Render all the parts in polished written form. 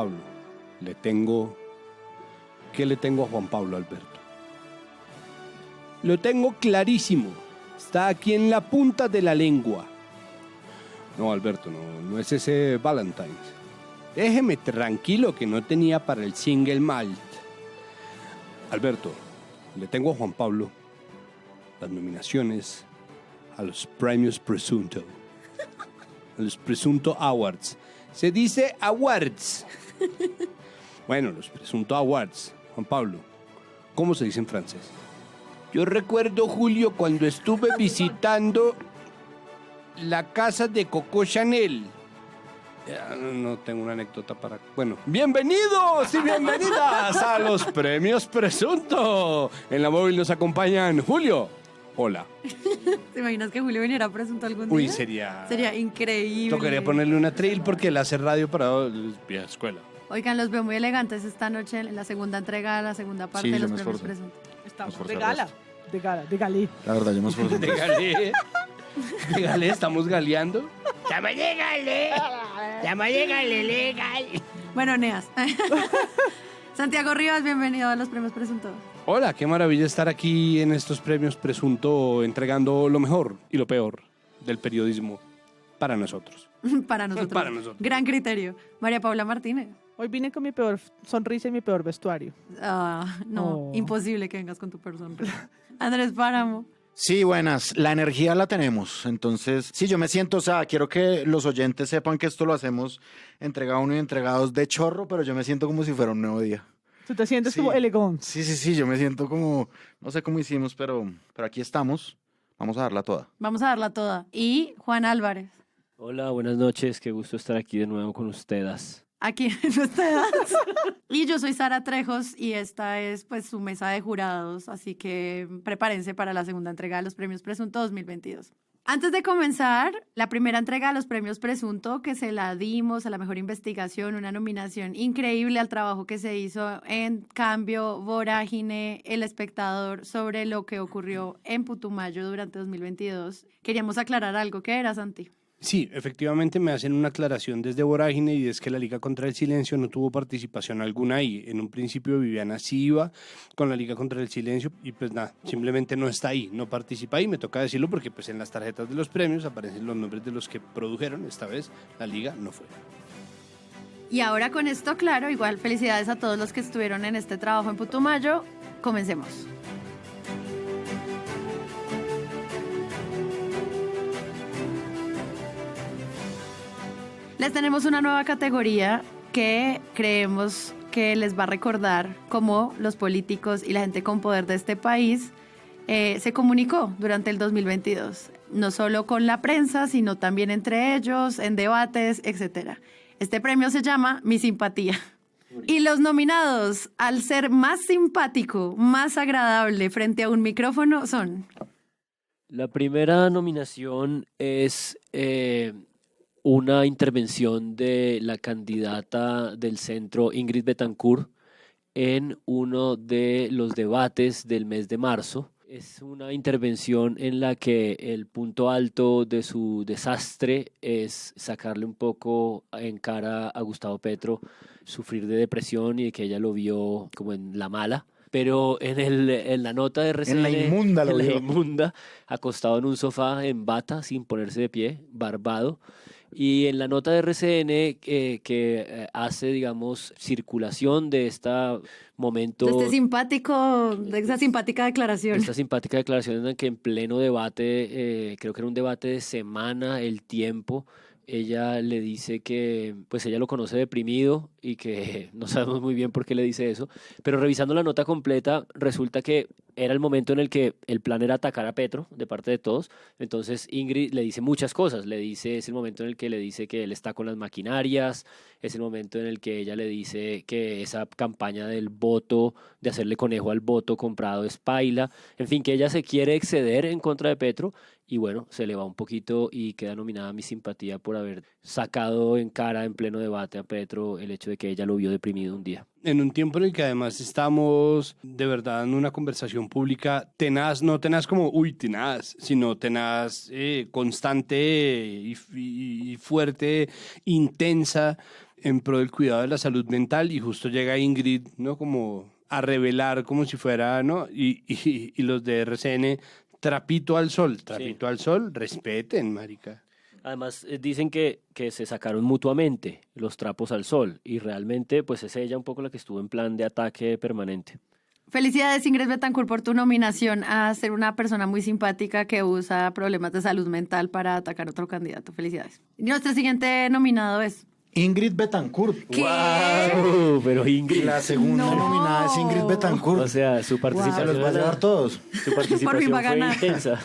Pablo. ¿Qué le tengo a Juan Pablo, Alberto? Lo tengo clarísimo. Está aquí en la punta de la lengua. No, Alberto, no es ese Valentine's. Déjeme tranquilo que no tenía para el single malt. Alberto, le tengo a Juan Pablo las nominaciones a los premios Presunto. A los Presunto Awards. Se dice awards. Bueno, los Presunto Awards. Juan Pablo, ¿cómo se dice en francés? Yo recuerdo, Julio, cuando estuve visitando la casa de Coco Chanel. No tengo una anécdota para... Bueno, bienvenidos y bienvenidas a los premios Presunto. En la móvil nos acompañan Julio. Hola. ¿Te imaginas que Julio viniera a Presunto algún día? Uy, sería increíble. Tocaría ponerle una trail porque él hace radio para vieja escuela. Oigan, los veo muy elegantes esta noche en la segunda entrega, la segunda parte de los premios Presunto. Estamos de gala. De galí. La verdad, yo me esforcé. De galé, estamos galeando. Legal. Bueno, Neas. Santiago Rivas, bienvenido a los premios Presunto. Hola, qué maravilla estar aquí en estos premios Presunto entregando lo mejor y lo peor del periodismo para nosotros. Para nosotros. Para nosotros. Gran criterio. María Paula Martínez. Hoy vine con mi peor sonrisa y mi peor vestuario. Imposible que vengas con tu peor sonrisa. Andrés Páramo. Sí, buenas. La energía la tenemos. Entonces, sí, yo me siento, o sea, quiero que los oyentes sepan que esto lo hacemos entregado uno y entregados de chorro, pero yo me siento como si fuera un nuevo día. ¿Tú te sientes Sí. como elegante? Sí, yo me siento como, no sé cómo hicimos, pero aquí estamos. Vamos a darla toda. Vamos a darla toda. Y Juan Álvarez. Hola, buenas noches. Qué gusto estar aquí de nuevo con ustedes. Aquí en ustedes. Y yo soy Sara Trejos y esta es pues su mesa de jurados, así que prepárense para la segunda entrega de los premios Presunto 2022. Antes de comenzar, la primera entrega de los premios Presunto, que se la dimos a la mejor investigación, una nominación increíble al trabajo que se hizo en Cambio, Vorágine, El Espectador, sobre lo que ocurrió en Putumayo durante 2022. Queríamos aclarar algo. ¿Qué era, Santi? Sí, efectivamente me hacen una aclaración desde Vorágine y es que la Liga contra el Silencio no tuvo participación alguna ahí. En un principio Viviana sí iba con la Liga contra el Silencio y pues nada, simplemente no está ahí, no participa ahí, me toca decirlo porque pues en las tarjetas de los premios aparecen los nombres de los que produjeron, esta vez la Liga no fue. Y ahora con esto claro, igual felicidades a todos los que estuvieron en este trabajo en Putumayo. Comencemos. Les tenemos una nueva categoría que creemos que les va a recordar cómo los políticos y la gente con poder de este país se comunicó durante el 2022. No solo con la prensa, sino también entre ellos, en debates, etc. Este premio se llama Mi Simpatía. Y los nominados al ser más simpático, más agradable frente a un micrófono son... La primera nominación es una intervención de la candidata del centro Ingrid Betancourt en uno de los debates del mes de marzo. Es una intervención en la que el punto alto de su desastre es sacarle un poco en cara a Gustavo Petro, sufrir de depresión y de que ella lo vio como en la mala. Pero en la nota de RCN, En la inmunda lo en la vio. inmunda, acostado en un sofá en bata, sin ponerse de pie, barbado. Y en la nota de RCN que hace, digamos, circulación de este momento... de esa simpática declaración. Esta simpática declaración en la que en pleno debate, creo que era un debate de semana, El Tiempo, ella le dice que pues ella lo conoce deprimido y que no sabemos muy bien por qué le dice eso, pero revisando la nota completa resulta que era el momento en el que el plan era atacar a Petro de parte de todos. Entonces Ingrid le dice muchas cosas, es el momento en el que le dice que él está con las maquinarias, es el momento en el que ella le dice que esa campaña del voto, de hacerle conejo al voto comprado es paila, en fin, que ella se quiere exceder en contra de Petro. Y bueno, se le va un poquito y queda nominada Mi Simpatía por haber sacado en cara en pleno debate a Petro el hecho de que ella lo vio deprimido un día. En un tiempo en el que además estamos de verdad en una conversación pública tenaz, no tenaz como uy tenaz, sino tenaz, constante y fuerte, intensa. en pro del cuidado de la salud mental y justo llega Ingrid, ¿no? Como a revelar como si fuera, ¿no? Y los de RCN, trapito al sol, respeten, marica. Además, dicen que se sacaron mutuamente los trapos al sol y realmente pues es ella un poco la que estuvo en plan de ataque permanente. Felicidades, Ingrid Betancourt, por tu nominación a ser una persona muy simpática que usa problemas de salud mental para atacar a otro candidato. Felicidades. Y nuestro siguiente nominado es... Ingrid Betancourt. ¿Qué? ¡Wow! Pero Ingrid, La segunda No. nominada es Ingrid Betancourt. o sea, su Se participación, los va a llevar todos. su participación va a fue ganar. intensa.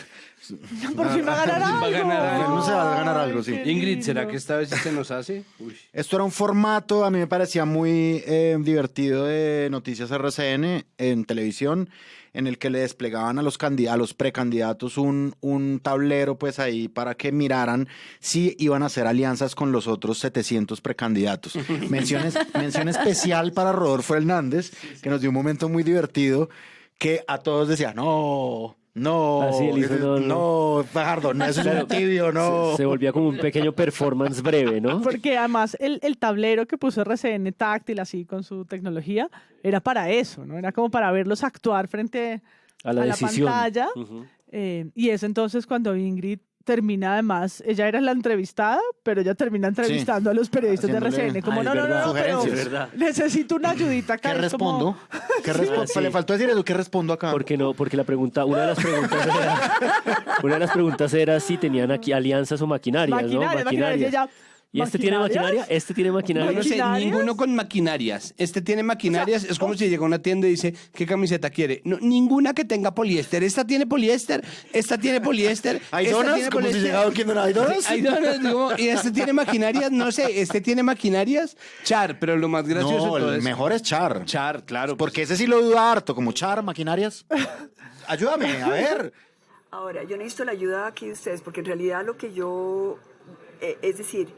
Por fin va a ganar algo. Va a ganar algo. No se va a ganar algo, sí. Qué Ingrid, ¿será lindo. que esta vez sí se nos hace? Uy. Esto era un formato, a mí me parecía muy divertido de Noticias RCN en televisión, en el que le desplegaban a los precandidatos un tablero pues ahí para que miraran si iban a hacer alianzas con los otros 700 precandidatos. Mención especial para Rodolfo Hernández, que nos dio un momento muy divertido, que a todos decía, no, Así él hizo, no, Fajardo, no, eso es un tibio, no. Se volvía como un pequeño performance breve, ¿no? Porque además el tablero que puso RCN táctil así con su tecnología era para eso, ¿no? Era como para verlos actuar frente A la decisión. pantalla. Ujú. Y es entonces cuando Ingrid termina además, ella era la entrevistada, pero ella termina entrevistando a los periodistas de Haciéndole- RCN. Como Ah, no, es no, verdad. no, pero Sugerencias. Es verdad. necesito una ayudita acá. ¿Qué Es como- respondo? ¿Qué respondo? sí. Le faltó decir eso, ¿qué respondo acá? ¿Por qué no? Porque una de las preguntas era si tenían aquí alianzas o maquinarias, ¿no? Maquinarias. Y ella, ¿Y este tiene maquinaria? ¿Este tiene No, maquinaria? no sé, ¿Maquinarias? ninguno con maquinarias. Este tiene maquinarias. Es como si llega a una tienda y dice, ¿qué camiseta quiere? No, ninguna que tenga poliéster. Esta tiene poliéster, esta tiene poliéster. ¿Hay esta donas? tiene Como si poliéster. llegado quien no hay donas. Hay donas, digo, y este tiene maquinarias, no sé, este tiene maquinarias. Char, pero lo más gracioso No, de todo el es... mejor es Char. Char, claro. Porque ese sí lo duda harto, como Char, maquinarias. Ayúdame, a ver. Ahora, yo necesito la ayuda aquí de ustedes, porque en realidad lo que yo, es decir,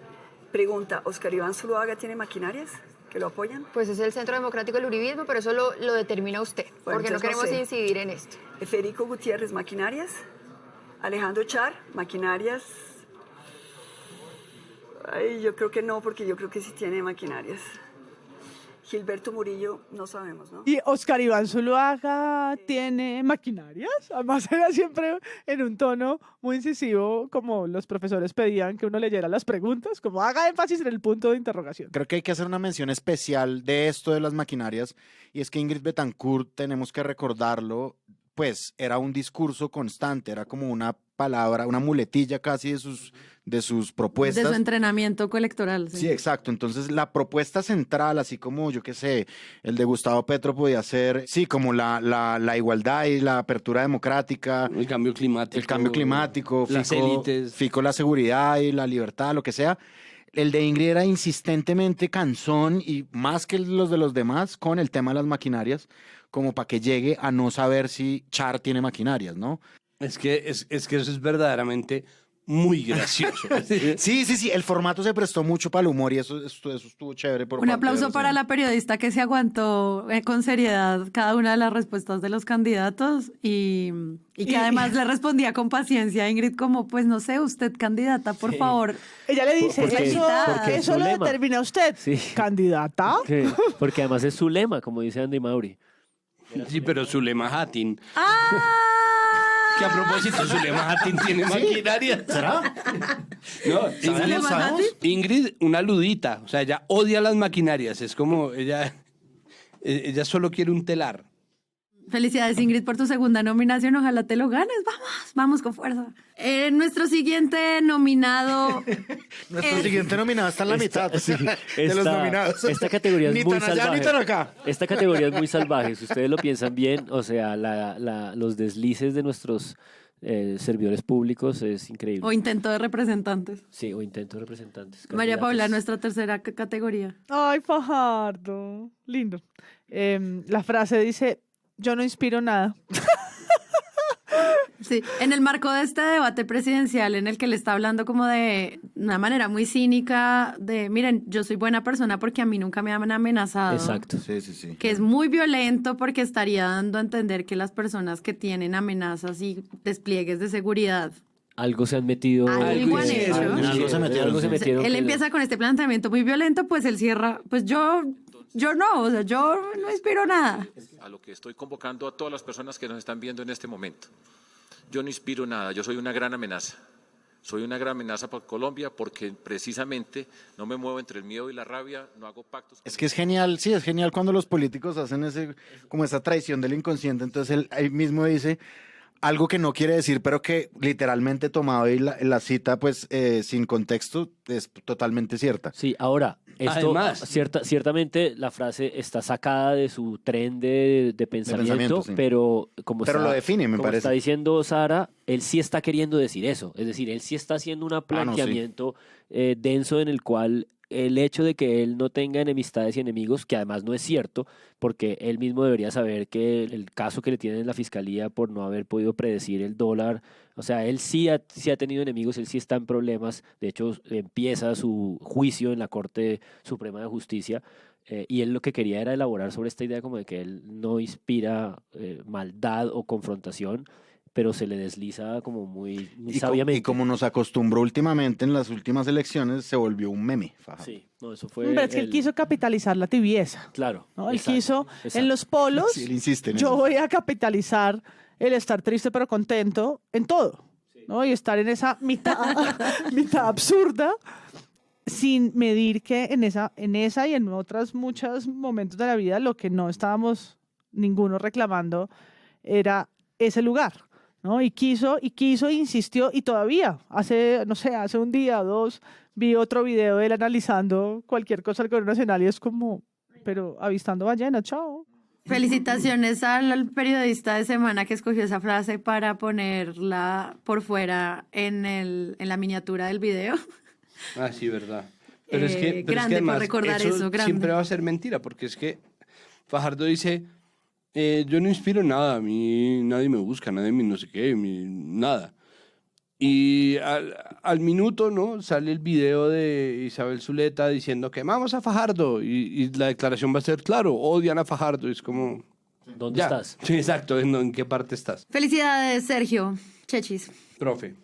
pregunta, ¿Oscar Iván Zuluaga tiene maquinarias que lo apoyan? Pues es el Centro Democrático del Uribismo, pero eso lo determina usted, Bueno, porque no entonces no queremos sé. incidir en esto. Federico Gutiérrez, maquinarias. Alejandro Char, maquinarias. Ay, yo creo que no, porque yo creo que sí tiene maquinarias. Gilberto Murillo, no sabemos, ¿no? Y Oscar Iván Zuluaga tiene maquinarias. Además era siempre en un tono muy incisivo, como los profesores pedían que uno leyera las preguntas, como haga énfasis en el punto de interrogación. Creo que hay que hacer una mención especial de esto de las maquinarias, y es que Ingrid Betancourt, tenemos que recordarlo, pues era un discurso constante, era como una palabra, una muletilla casi de sus propuestas. De su entrenamiento coelectoral. Sí, exacto. Entonces, la propuesta central, así como, yo qué sé, el de Gustavo Petro podía ser, sí, como la igualdad y la apertura democrática, El cambio climático. el cambio climático, Las élites. Fico la seguridad y la libertad, lo que sea. El de Ingrid era insistentemente cansón y más que los de los demás con el tema de las maquinarias, como para que llegue a no saber si Char tiene maquinarias, ¿no? Es que eso es verdaderamente muy gracioso. Sí, el formato se prestó mucho para el humor y eso estuvo chévere. Un aplauso para la periodista que se aguantó con seriedad cada una de las respuestas de los candidatos y que además le respondía con paciencia a Ingrid como, pues no sé, usted candidata, por favor. Ella le dice, Porque- eso, porque es eso su lo lema. determina usted, Sí. candidata. Porque además es su lema, como dice Andy Mauri. Sí, pero Zulema Hattin. ¡Ah! Que a propósito, Zulema Hattin tiene maquinaria. ¿Será? No, ¿Zulema Hattin? Ingrid, una ludita. O sea, ella odia las maquinarias. Es como ella solo quiere un telar. Felicidades, Ingrid, por tu segunda nominación. Ojalá te lo ganes. Vamos con fuerza. Nuestro siguiente nominado. Nuestro siguiente nominado está en la mitad de los nominados. Esta categoría es Ni muy tan allá, salvaje. ni tan acá. Esta categoría es muy salvaje. Si ustedes lo piensan bien, o sea, los deslices de nuestros servidores públicos es increíble. O intento de representantes. Sí, o intento de representantes. María candidatos. Paula, nuestra tercera categoría. Ay, Fajardo. Lindo. La frase dice, yo no inspiro nada. Sí, en el marco de este debate presidencial en el que le está hablando como de una manera muy cínica de, miren, yo soy buena persona porque a mí nunca me han amenazado. Exacto. Sí. Que es muy violento porque estaría dando a entender que las personas que tienen amenazas y despliegues de seguridad Algo se han metido. Algo han hecho. En algo se metieron, Algo se sí. metieron Él que- empieza con este planteamiento muy violento, pues él cierra, pues yo no, o sea, yo no inspiro nada. A lo que estoy convocando a todas las personas que nos están viendo en este momento. Yo no inspiro nada, yo soy una gran amenaza. Soy una gran amenaza para Colombia porque precisamente no me muevo entre el miedo y la rabia, no hago pactos. Es que es genial, sí, es genial cuando los políticos hacen como esa traición del inconsciente. Entonces él mismo dice algo que no quiere decir, pero que literalmente tomado y la cita, pues sin contexto, es totalmente cierta. Sí, ahora, esto Además- ciertamente la frase está sacada de su tren de pensamiento, pensamiento, sí. pero como Pero lo define, me como parece. está diciendo Sara, él sí está queriendo decir eso. Es decir, él sí está haciendo un no, sí. planteamiento denso en el cual el hecho de que él no tenga enemistades y enemigos, que además no es cierto, porque él mismo debería saber que el caso que le tienen en la fiscalía por no haber podido predecir el dólar, o sea, él sí ha tenido enemigos, él sí está en problemas, de hecho empieza su juicio en la Corte Suprema de Justicia, y él lo que quería era elaborar sobre esta idea como de que él no inspira maldad o confrontación, pero se le desliza como muy sabiamente. Y como nos acostumbró últimamente en las últimas elecciones, se volvió un meme. Fajardo. Sí, no, eso fue... Pero es que él quiso capitalizar la tibieza. Claro. ¿No? Él exacto, quiso, exacto. en los polos, Sí, él insiste en yo eso. voy a capitalizar el estar triste pero contento en todo, ¿no? Y estar en esa mitad, mitad absurda, sin medir que en esa y en otros muchos momentos de la vida lo que no estábamos ninguno reclamando era ese lugar, ¿no? Y quiso, insistió, y todavía, hace un día o dos, vi otro video de él analizando cualquier cosa del gobierno nacional y es como, pero avistando ballenas, chao. Felicitaciones al periodista de Semana que escogió esa frase para ponerla por fuera en la miniatura del video. Ah, sí, verdad. Pero es que Grande por recordar eso, grande. siempre va a ser mentira, porque es que Fajardo dice, yo no inspiro nada, a mí nadie me busca, nadie me no sé qué, nada. Y al minuto, ¿no? Sale el video de Isabel Zuleta diciendo que vamos a Fajardo, y la declaración va a ser, claro, odian a Fajardo, y es como... ¿Dónde ya. estás? Sí, exacto, ¿en qué parte estás? Felicidades, Sergio Chechis. Profe.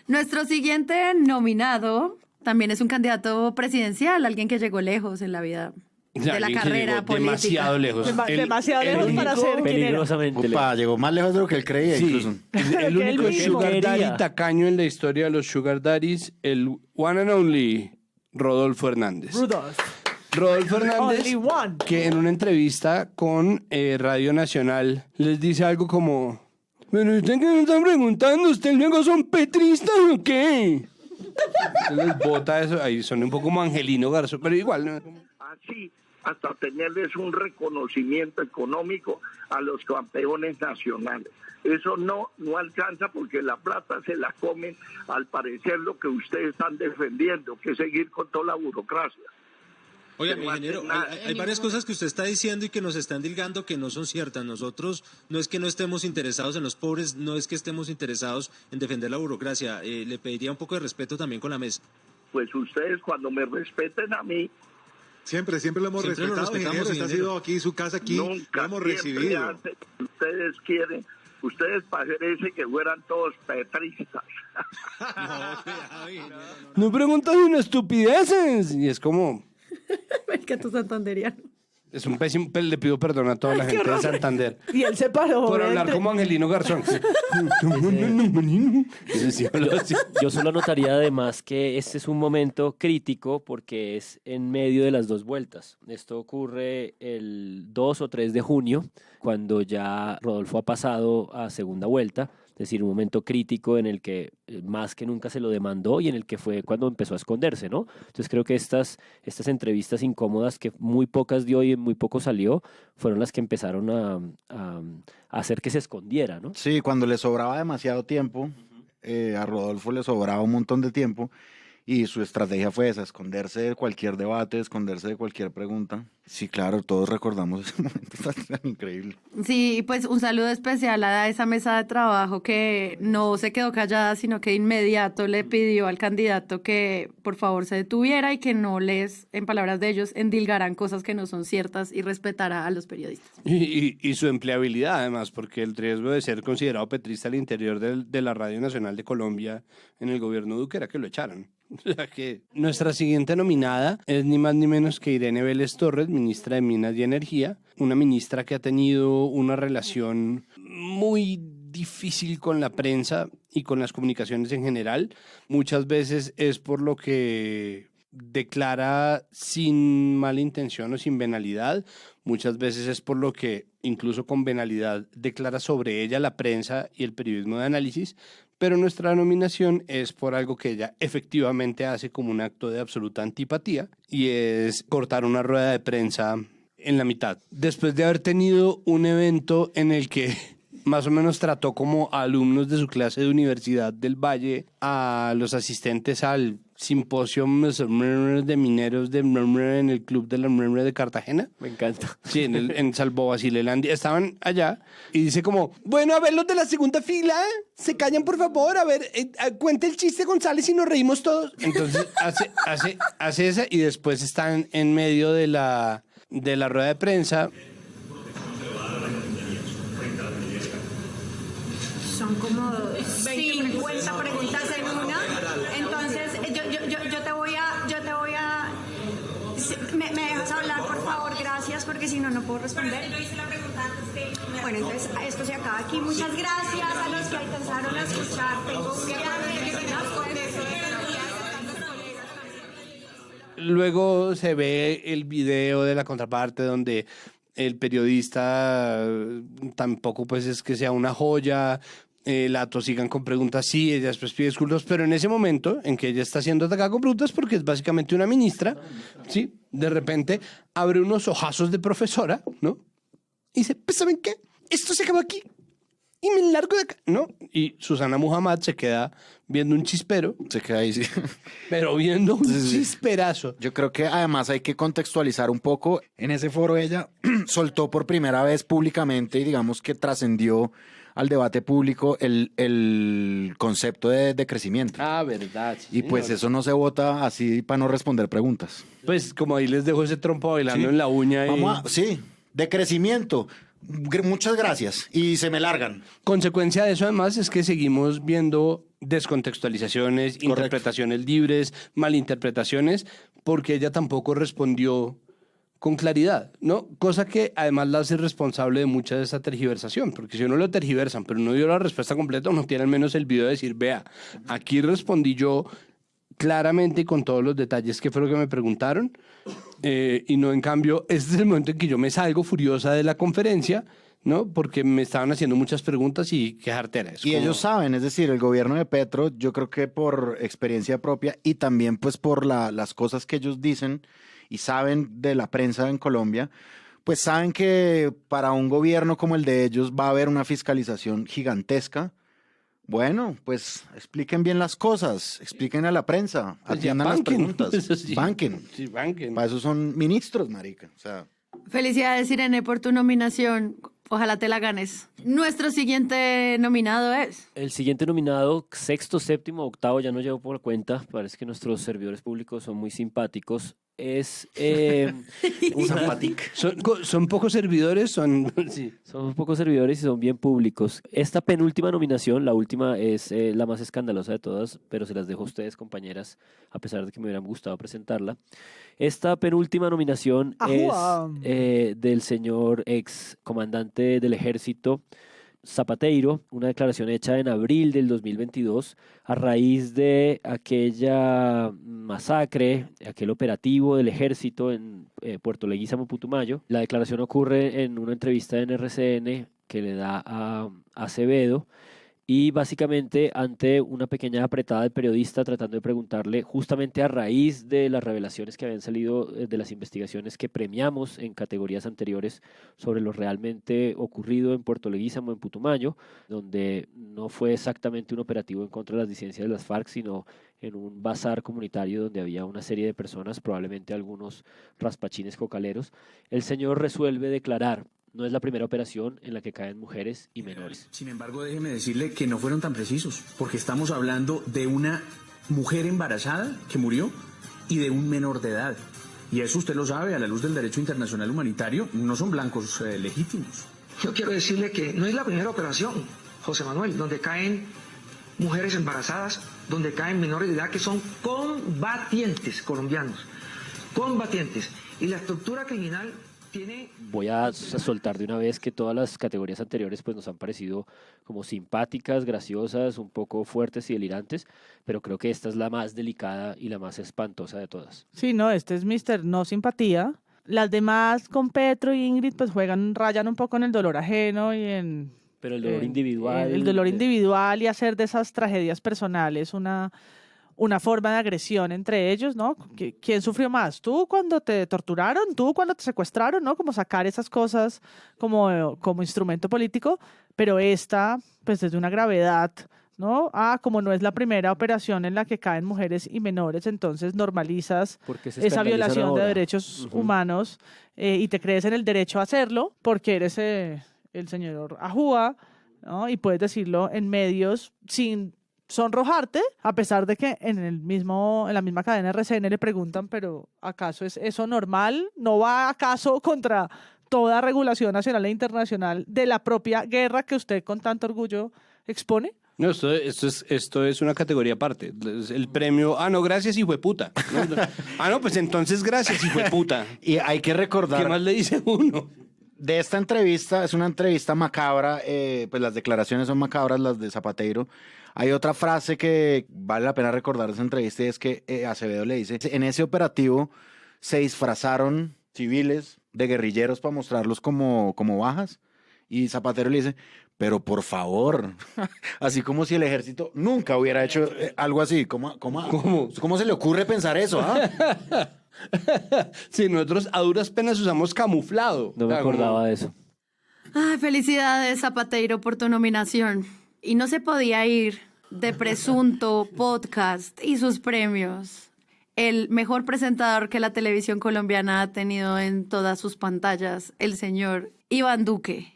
Nuestro siguiente nominado también es un candidato presidencial, alguien que llegó lejos en la vida Ya, de la alguien que carrera llegó política. demasiado lejos. Demasiado lejos para ser quien era. Peligrosamente lejos. Upa, llegó más lejos de lo que él creía Sí, incluso. el Que él único mismo. sugar daddy Quería. tacaño en la historia de los sugar daddies, el one and only Rodolfo Hernández. Rudolph. Rodolfo Hernández, Only one. que en una entrevista con Radio Nacional les dice algo como, pero usted que me está preguntando, ¿ustedes luego son petristas o qué? Entonces les bota eso, ahí son un poco como Angelino Garzón, pero igual, ¿no? Así hasta tenerles un reconocimiento económico a los campeones nacionales. Eso no alcanza porque la plata se la comen, al parecer, lo que ustedes están defendiendo, que es seguir con toda la burocracia. Oiga, No ingeniero, hace nada. hay varias cosas que usted está diciendo y que nos están dilgando que no son ciertas. Nosotros no es que no estemos interesados en los pobres, no es que estemos interesados en defender la burocracia. Le pediría un poco de respeto también con la mesa. Pues ustedes, cuando me respeten a mí, Siempre lo hemos Siempre lo respetado, respetamos, ingeniero. Esta ha ingeniero. sido aquí su casa, aquí lo nunca, hemos siempre recibido. hacen lo que ustedes quieren. Ustedes parece que fueran todos petristas. No preguntas una estupideces. Y es como, Es que tú santanderiano. es un pésimo, le pido perdón a toda la gente de Santander. Y él se paró. Por hablar obviamente. como Angelino Garzón. Yo solo anotaría además que este es un momento crítico porque es en medio de las dos vueltas. Esto ocurre el 2 o 3 de junio, cuando ya Rodolfo ha pasado a segunda vuelta. Es decir, un momento crítico en el que más que nunca se lo demandó y en el que fue cuando empezó a esconderse, ¿no? Entonces creo que estas entrevistas incómodas que muy pocas dio y muy poco salió, fueron las que empezaron a hacer que se escondiera, ¿no? Sí, cuando le sobraba demasiado tiempo, a Rodolfo le sobraba un montón de tiempo, Y su estrategia fue esa, esconderse de cualquier debate, esconderse de cualquier pregunta. Sí, claro, todos recordamos ese momento tan increíble. Sí, pues un saludo especial a esa mesa de trabajo que no se quedó callada, sino que de inmediato le pidió al candidato que por favor se detuviera y que no les, en palabras de ellos, endilgaran cosas que no son ciertas y respetara a los periodistas. Y su empleabilidad, además, porque el riesgo de ser considerado petrista al interior de la Radio Nacional de Colombia en el gobierno Duque era que lo echaran. O sea que nuestra siguiente nominada es ni más ni menos que Irene Vélez Torres, ministra de Minas y Energía, una ministra que ha tenido una relación muy difícil con la prensa y con las comunicaciones en general. Muchas veces es por lo que declara sin mala intención o sin venalidad, muchas veces es por lo que incluso con venalidad declara sobre ella la prensa y el periodismo de análisis, pero nuestra nominación es por algo que ella efectivamente hace como un acto de absoluta antipatía y es cortar una rueda de prensa en la mitad. Después de haber tenido un evento en el que más o menos trató como a alumnos de su clase de Universidad del Valle, a los asistentes al simposio de mineros en el Club de la de Cartagena. Me encanta. Sí, en Salvo Basilelandia. Estaban allá y dice como, bueno, a ver los de la segunda fila, se callan por favor, a ver, cuente el chiste González y nos reímos todos. Entonces hace esa y después están en medio de la rueda de prensa. Son como 50 preguntas en una. Entonces, yo te voy a... ¿Me dejas hablar, por favor? Gracias, porque si no, no puedo responder. Yo hice la pregunta antes de... Bueno, entonces, esto se acaba aquí. Muchas gracias a los que alcanzaron a escuchar. Tengo un Luego se ve el video de la contraparte donde el periodista tampoco pues es que sea una joya, la atosigan con preguntas, sí, ella después pide disculpas, pero en ese momento en que ella está siendo atacada con preguntas porque es básicamente una ministra, ¿sí? De repente abre unos ojazos de profesora, ¿no? Y dice, pues ¿saben qué? Esto se acabó aquí y me largo de acá, ¿no? Y Susana Muhammad se queda viendo un chispero. Se queda ahí, sí. Pero viendo un chisperazo. Yo creo que además hay que contextualizar un poco. En ese foro ella soltó por primera vez públicamente y digamos que trascendió al debate público el concepto de crecimiento. Ah, verdad. Sí, y pues eso no se vota así para no responder preguntas. Pues como ahí les dejo ese trompo bailando en la uña. Sí, de crecimiento. Muchas gracias. Y se me largan. Consecuencia de eso además es que seguimos viendo descontextualizaciones, interpretaciones libres, malinterpretaciones, porque ella tampoco respondió con claridad, ¿no? Cosa que además la hace responsable de mucha de esa tergiversación, porque si uno lo tergiversan, pero no dio la respuesta completa, uno tiene al menos el video de decir, vea, aquí respondí yo claramente y con todos los detalles que fue lo que me preguntaron, y no en cambio, este es el momento en que yo me salgo furiosa de la conferencia, ¿no? Porque me estaban haciendo muchas preguntas y qué jartera. Y ellos saben, es decir, el gobierno de Petro, yo creo que por experiencia propia y también pues por las cosas que ellos dicen y saben de la prensa en Colombia, pues saben que para un gobierno como el de ellos va a haber una fiscalización gigantesca. Bueno, pues expliquen bien las cosas, expliquen a la prensa, atiendan las preguntas, Sí. banquen. Sí, banquen. Para eso son ministros, marica. O sea, Felicidades, Irene, por tu nominación. Ojalá te la ganes. Nuestro siguiente nominado es... El siguiente nominado, sexto, séptimo, octavo, ya no llevo por cuenta, parece que nuestros servidores públicos son muy simpáticos, es... Son pocos servidores, sí. Son pocos servidores y son bien públicos. Esta penúltima nominación, la última, es la más escandalosa de todas, pero se las dejo a ustedes, compañeras, a pesar de que me hubiera gustado presentarla. Esta penúltima nominación es del señor ex comandante del ejército Zapateiro, una declaración hecha en abril del 2022 a raíz de aquella masacre, aquel operativo del ejército en Puerto Leguízamo, Putumayo. La declaración ocurre en una entrevista en RCN que le da a Acevedo Y básicamente ante una pequeña apretada del periodista tratando de preguntarle justamente a raíz de las revelaciones que habían salido de las investigaciones que premiamos en categorías anteriores sobre lo realmente ocurrido en Puerto Leguízamo, en Putumayo, donde no fue exactamente un operativo en contra de las disidencias de las FARC, sino en un bazar comunitario donde había una serie de personas, probablemente algunos raspachines cocaleros. El señor resuelve declarar: no es la primera operación en la que caen mujeres y menores. Sin embargo, déjeme decirle que no fueron tan precisos, porque estamos hablando de una mujer embarazada que murió y de un menor de edad. Y eso usted lo sabe, a la luz del derecho internacional humanitario, no son blancos legítimos. Yo quiero decirle que no es la primera operación, José Manuel, donde caen mujeres embarazadas, donde caen menores de edad que son combatientes colombianos, combatientes. Y la estructura criminal tiene... Voy a soltar de una vez que todas las categorías anteriores pues nos han parecido como simpáticas, graciosas, un poco fuertes y delirantes, pero creo que esta es la más delicada y la más espantosa de todas. Sí, no, este es Mr. No Simpatía. Las demás con Petro y Ingrid pues rayan un poco en el dolor ajeno y en... Pero el dolor individual... El dolor individual y hacer de esas tragedias personales una forma de agresión entre ellos, ¿no? ¿Quién sufrió más? ¿Tú cuando te torturaron? ¿Tú cuando te secuestraron? ¿No? Como sacar esas cosas como instrumento político, pero esta, pues desde una gravedad, ¿no? Como no es la primera operación en la que caen mujeres y menores, entonces normalizas esa violación de derechos humanos y te crees en el derecho a hacerlo porque eres el señor Ajúa, ¿no? Y puedes decirlo en medios sin sonrojarte, a pesar de que en la misma cadena RCN le preguntan, pero ¿acaso es eso normal? ¿No va acaso contra toda regulación nacional e internacional de la propia guerra que usted con tanto orgullo expone? No, esto es una categoría aparte. El premio, no, gracias, hijueputa. No, pues entonces gracias, hijueputa. Y hay que recordar... ¿Qué más le dice uno? De esta entrevista, es una entrevista macabra, pues las declaraciones son macabras, las de Zapateiro. Hay otra frase que vale la pena recordar de esa entrevista y es que Acevedo le dice, en ese operativo se disfrazaron civiles de guerrilleros para mostrarlos como bajas y Zapatero le dice, pero por favor, así como si el ejército nunca hubiera hecho algo así. ¿Cómo se le ocurre pensar eso? Sí, nosotros a duras penas usamos camuflado. No me acordaba de eso. Felicidades, Zapateiro, por tu nominación. Y no se podía ir de Presunto Podcast y sus premios. El mejor presentador que la televisión colombiana ha tenido en todas sus pantallas, el señor Iván Duque,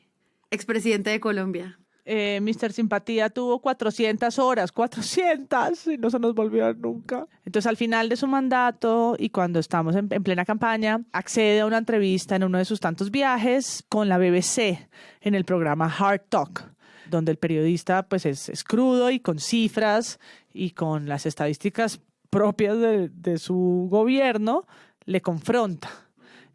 expresidente de Colombia. Mr. Simpatía tuvo 400 horas, 400, y no se nos volvió a ver nunca. Entonces, al final de su mandato y cuando estamos en plena campaña, accede a una entrevista en uno de sus tantos viajes con la BBC en el programa Hard Talk, donde el periodista pues es crudo y con cifras y con las estadísticas propias de su gobierno, le confronta.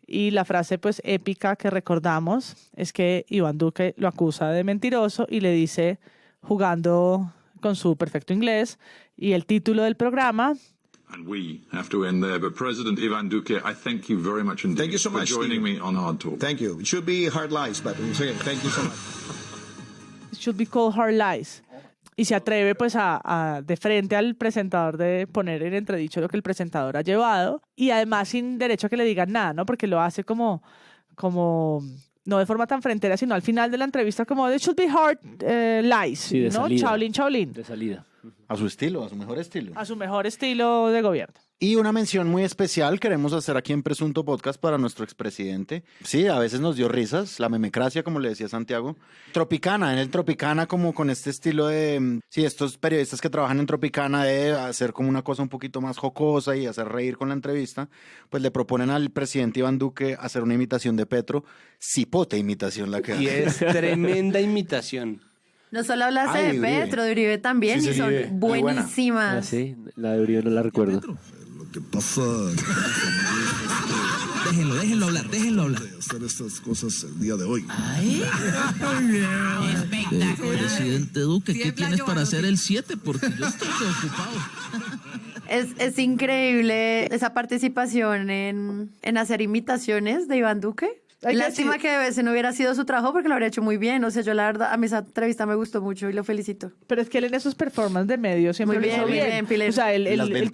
Y la frase pues épica que recordamos es que Iván Duque lo acusa de mentiroso y le dice, jugando con su perfecto inglés, y el título del programa... And we have to end there, but President Ivan Duque, I thank you very much indeed. Thank you so much, for joining Stephen. me on Hard Talk. Thank you. It should be Hard Lies, but thank you so much. It should be called Hard Lies. Y se atreve pues de frente al presentador de poner en entredicho lo que el presentador ha llevado y además sin derecho a que le digan nada, ¿no? Porque lo hace como no de forma tan frentera, sino al final de la entrevista como it should be hard lies, sí, de ¿no? Salida. Chaolín. De salida. A su estilo, a su mejor estilo. A su mejor estilo de gobierno. Y una mención muy especial queremos hacer aquí en Presunto Podcast para nuestro expresidente. Sí, a veces nos dio risas, la memecracia, como le decía Santiago. Tropicana, en el Tropicana como con este estilo de... Sí, estos periodistas que trabajan en Tropicana de hacer como una cosa un poquito más jocosa y hacer reír con la entrevista, pues le proponen al presidente Iván Duque hacer una imitación de Petro. Cipote imitación la que hace. Y es tremenda imitación. No solo hablaste de Petro, de Uribe también, sí, y son buenísimas. Sí, la de Uribe no la recuerdo. ¿Qué pasa? Déjenlo hablar. Hacer estas cosas el día de hoy. Ay, espectacular. Presidente Duque, ¿qué tienes para hacer el 7? Porque yo estoy preocupado. Es increíble esa participación en hacer imitaciones de Iván Duque. Lástima que ese no hubiera sido su trabajo porque lo habría hecho muy bien. O sea, yo la verdad, a mí esa entrevista me gustó mucho y lo felicito. Pero es que él en esos performances de medio siempre Muy lo hizo bien, muy bien, Pilar. O sea, él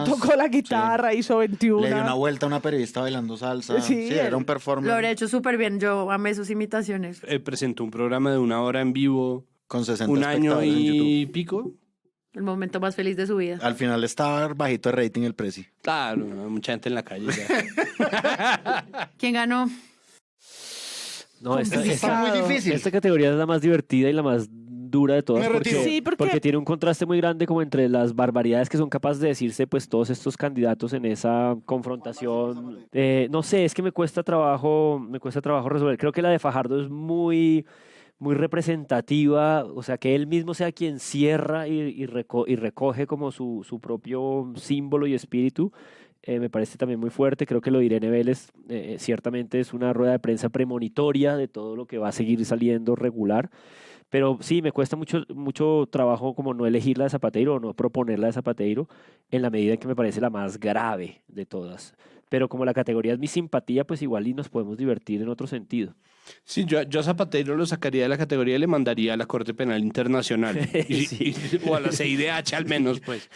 tocó la guitarra, hizo 21. Le dio una vuelta a una periodista bailando salsa. Sí, era un performance. Lo habría hecho súper bien. Yo amé sus imitaciones. Presentó un programa de 1 hora en vivo. Con 60 un año espectadores en y YouTube. pico. El momento más feliz de su vida. Al final estaba bajito de rating el Prezi. Claro, mucha gente en la calle ya. ¿Quién ganó? No, Está muy difícil. Esta categoría es la más divertida y la más dura de todas porque tiene un contraste muy grande como entre las barbaridades que son capaces de decirse pues todos estos candidatos en esa confrontación. No sé, es que me cuesta trabajo resolver. Creo que la de Fajardo es muy representativa, o sea, que él mismo sea quien cierra y recoge como su propio símbolo y espíritu. Me parece también muy fuerte. Creo que lo de Irene Vélez ciertamente es una rueda de prensa premonitoria de todo lo que va a seguir saliendo regular. Pero sí, me cuesta mucho trabajo como no elegir la de Zapateiro o no proponer la de Zapateiro en la medida en que me parece la más grave de todas. Pero como la categoría es mi simpatía, pues igual y nos podemos divertir en otro sentido. Sí, yo a Zapateiro lo sacaría de la categoría y le mandaría a la Corte Penal Internacional. O a la CIDH al menos, pues.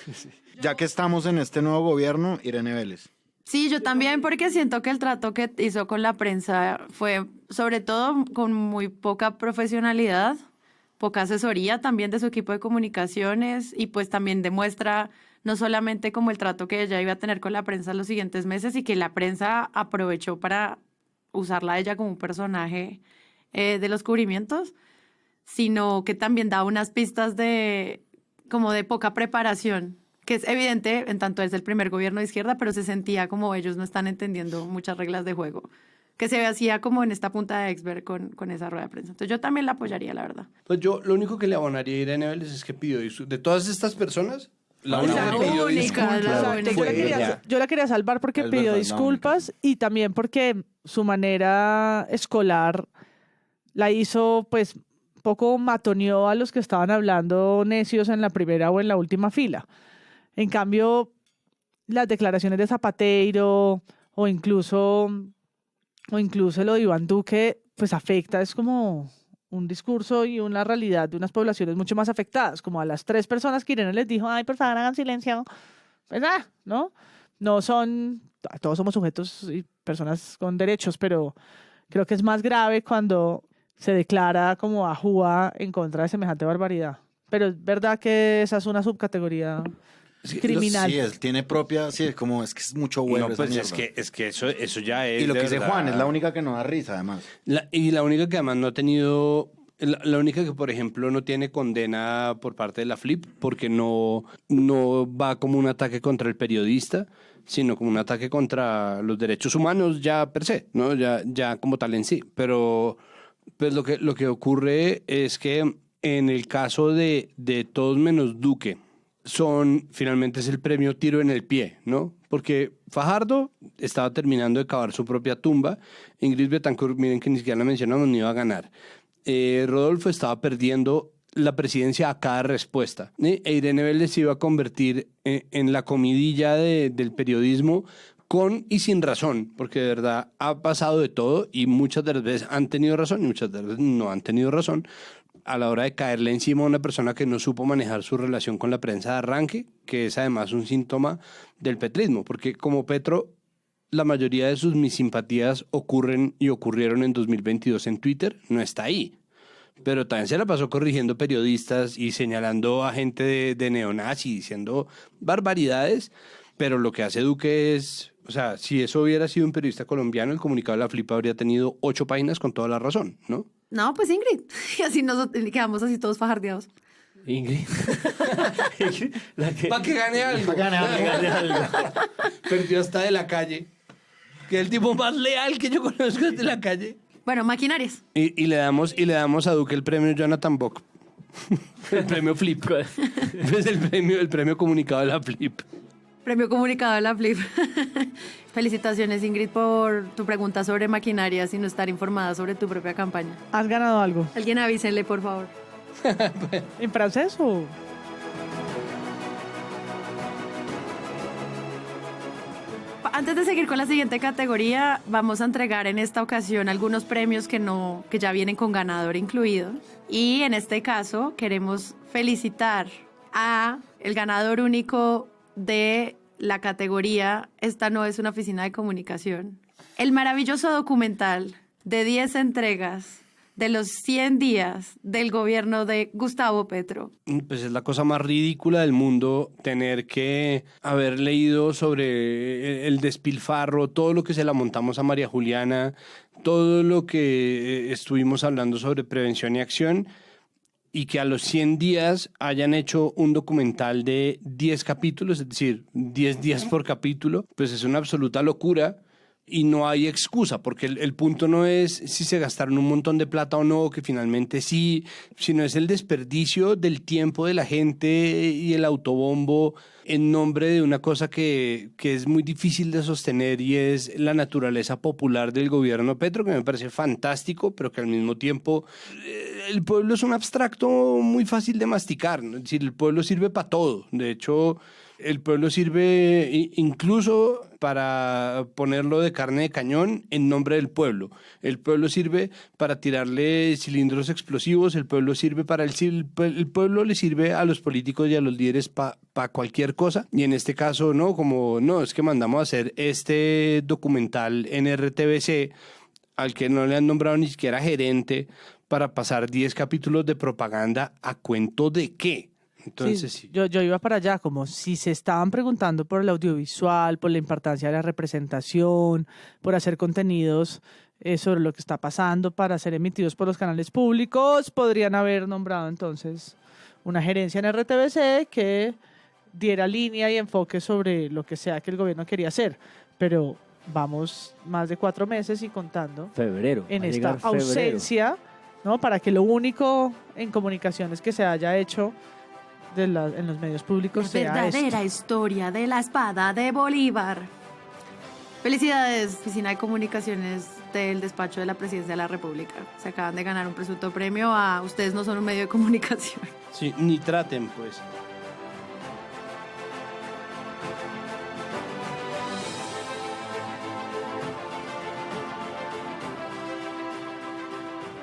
Ya que estamos en este nuevo gobierno, Irene Vélez. Sí, yo también, porque siento que el trato que hizo con la prensa fue, sobre todo, con muy poca profesionalidad, poca asesoría también de su equipo de comunicaciones y pues también demuestra no solamente como el trato que ella iba a tener con la prensa los siguientes meses y que la prensa aprovechó para usarla a ella como un personaje de los cubrimientos, sino que también da unas pistas de poca preparación, que es evidente en tanto es el primer gobierno de izquierda, pero se sentía como ellos no están entendiendo muchas reglas de juego, que se hacía como en esta punta de iceberg con esa rueda de prensa. Entonces yo también la apoyaría, la verdad. Pues yo lo único que le abonaría a Irene Vélez es que pidió de todas estas personas, la única única que pidió única. Yo la quería salvar porque Es pidió verdad, disculpas y también porque su manera escolar la hizo, pues, poco matoneó a los que estaban hablando necios en la primera o en la última fila. En cambio, las declaraciones de Zapateiro o incluso lo de Iván Duque, pues afecta, es como un discurso y una realidad de unas poblaciones mucho más afectadas, como a las 3 personas que Irene les dijo, ay, por favor, hagan silencio. Pues ¿no? No son, todos somos sujetos y personas con derechos, pero creo que es más grave cuando se declara como ajúa en contra de semejante barbaridad. Pero es verdad que esa es una subcategoría criminal. Sí, tiene propia, sí, es que es mucho huevo. No, pues es que eso ya es. Y lo que dice verdad. Juan, es la única que no da risa, además. Y la única que además no ha tenido. La única que, por ejemplo, no tiene condena por parte de la FLIP, porque no va como un ataque contra el periodista, sino como un ataque contra los derechos humanos ya per se, ¿no? Ya como tal en sí. Pero pues lo que ocurre es que en el caso de todos menos Duque, finalmente es el premio tiro en el pie, ¿no? Porque Fajardo estaba terminando de cavar su propia tumba. Ingrid Betancourt, miren que ni siquiera la mencionamos, ni iba a ganar. Rodolfo estaba perdiendo la presidencia a cada respuesta. E Irene Vélez se iba a convertir en la comidilla del periodismo con y sin razón, porque de verdad ha pasado de todo y muchas de las veces han tenido razón y muchas de las veces no han tenido razón a la hora de caerle encima a una persona que no supo manejar su relación con la prensa de arranque, que es además un síntoma del petrismo, porque como Petro, la mayoría de sus mis simpatías ocurrieron en 2022 en Twitter, no está ahí. Pero también se la pasó corrigiendo periodistas y señalando a gente de neonazi, diciendo barbaridades, pero lo que hace Duque es, o sea, si eso hubiera sido un periodista colombiano, el comunicado de la FLIP habría tenido 8 páginas con toda la razón, ¿no? No, pues Ingrid. Y así nos quedamos así todos fajardeados. Ingrid. Para que gane algo. Perdió hasta de la calle. Que es el tipo más leal que yo conozco de la calle. Bueno, maquinarias. Y le damos a Duque el premio Jonathan Bock. El premio Flip. Es el premio comunicado de la Flip. Premio comunicado de la Flip. Felicitaciones, Ingrid, por tu pregunta sobre maquinarias y no estar informada sobre tu propia campaña. ¿Has ganado algo? Alguien avísenle, por favor. ¿En francés o...? Antes de seguir con la siguiente categoría, vamos a entregar en esta ocasión algunos premios que ya vienen con ganador incluido. Y en este caso queremos felicitar a el ganador único de la categoría Esta no es una oficina de comunicación. El maravilloso documental de 10 entregas de los 100 días del gobierno de Gustavo Petro. Pues es la cosa más ridícula del mundo tener que haber leído sobre el despilfarro, todo lo que se la montamos a María Juliana, todo lo que estuvimos hablando sobre prevención y acción, y que a los 100 días hayan hecho un documental de 10 capítulos, es decir, 10 días por capítulo, pues es una absoluta locura. Y no hay excusa, porque el punto no es si se gastaron un montón de plata o no, que finalmente sí, sino es el desperdicio del tiempo de la gente y el autobombo en nombre de una cosa que es muy difícil de sostener, y es la naturaleza popular del gobierno Petro, que me parece fantástico, pero que al mismo tiempo el pueblo es un abstracto muy fácil de masticar, ¿no? Es decir, el pueblo sirve para todo. De hecho, el pueblo sirve incluso para ponerlo de carne de cañón en nombre del pueblo. El pueblo sirve para tirarle cilindros explosivos. El pueblo sirve el pueblo le sirve a los políticos y a los líderes para cualquier cosa. Y en este caso, no, como no, es que mandamos a hacer este documental en RTBC al que no le han nombrado ni siquiera gerente para pasar 10 capítulos de propaganda. ¿A cuento de qué? Entonces, sí. Yo iba para allá, como si se estaban preguntando por el audiovisual, por la importancia de la representación, por hacer contenidos sobre lo que está pasando para ser emitidos por los canales públicos, podrían haber nombrado entonces una gerencia en RTBC que diera línea y enfoque sobre lo que sea que el gobierno quería hacer. Pero vamos más de 4 meses y contando febrero, en esta ausencia, ¿no? Para que lo único en comunicaciones que se haya hecho en los medios públicos sea verdadera esto. Historia de la espada de Bolívar. Felicidades, Oficina de Comunicaciones del Despacho de la Presidencia de la República. Se acaban de ganar un presunto premio a ustedes no son un medio de comunicación. Sí, ni traten, pues.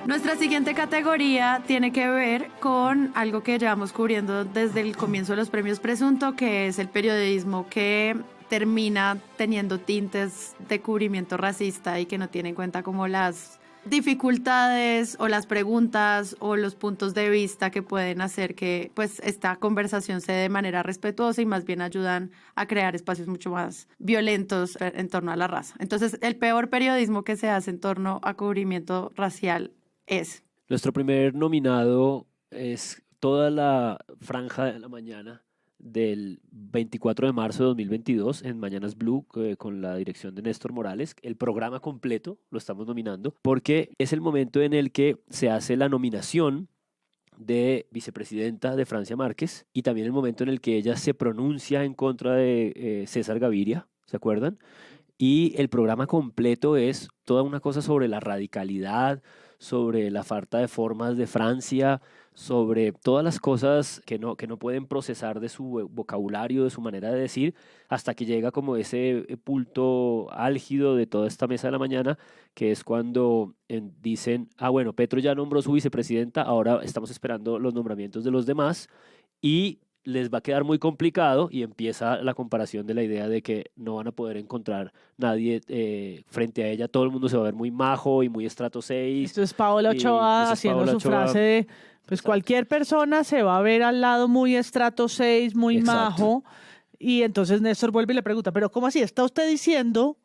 Nuestra siguiente categoría tiene que ver con algo que llevamos cubriendo desde el comienzo de los premios Presunto, que es el periodismo que termina teniendo tintes de cubrimiento racista y que no tiene en cuenta como las dificultades o las preguntas o los puntos de vista que pueden hacer que pues esta conversación se dé de manera respetuosa y más bien ayudan a crear espacios mucho más violentos en torno a la raza. Entonces, el peor periodismo que se hace en torno a cubrimiento racial es. Nuestro primer nominado es toda la franja de la mañana del 24 de marzo de 2022 en Mañanas Blue con la dirección de Néstor Morales. El programa completo lo estamos nominando porque es el momento en el que se hace la nominación de vicepresidenta de Francia Márquez y también el momento en el que ella se pronuncia en contra de César Gaviria, ¿se acuerdan? Y el programa completo es toda una cosa sobre la radicalidad, sobre la falta de formas de Francia, sobre todas las cosas que no pueden procesar de su vocabulario, de su manera de decir, hasta que llega como ese punto álgido de toda esta mesa de la mañana, que es cuando dicen, bueno, Petro ya nombró su vicepresidenta, ahora estamos esperando los nombramientos de los demás, y les va a quedar muy complicado, y empieza la comparación de la idea de que no van a poder encontrar nadie frente a ella, todo el mundo se va a ver muy majo y muy estrato 6. Esto es Paola Ochoa haciendo su frase de, pues cualquier persona se va a ver al lado muy estrato 6, muy majo, y entonces Néstor vuelve y le pregunta, pero ¿cómo así? ¿Está usted diciendo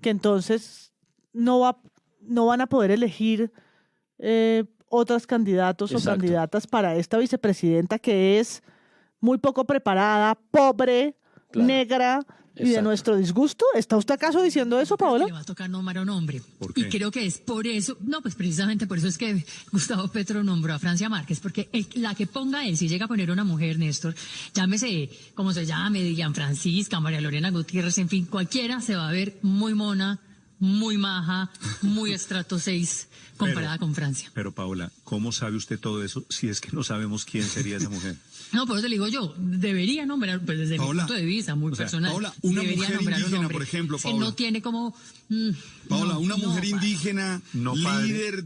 que entonces no van a poder elegir otros candidatos o candidatas para esta vicepresidenta que es muy poco preparada, pobre, negra y de nuestro disgusto? ¿Está usted acaso diciendo eso, Paola? Le va a tocar nombrar a un hombre. Y creo que es por eso, pues precisamente por eso es que Gustavo Petro nombró a Francia Márquez, porque la que ponga él, si llega a poner una mujer, Néstor, llámese como se llame, Dian Francisca, María Lorena Gutiérrez, en fin, cualquiera se va a ver muy mona, muy maja, muy estrato 6 comparada con Francia. Pero Paola, ¿cómo sabe usted todo eso si es que no sabemos quién sería esa mujer? No, por eso le digo yo, debería nombrar, pues desde mi punto de vista muy personal, Paola, una debería mujer nombrar indígena, un hombre por ejemplo, que Paola. no tiene como... Paola, una mujer indígena, líder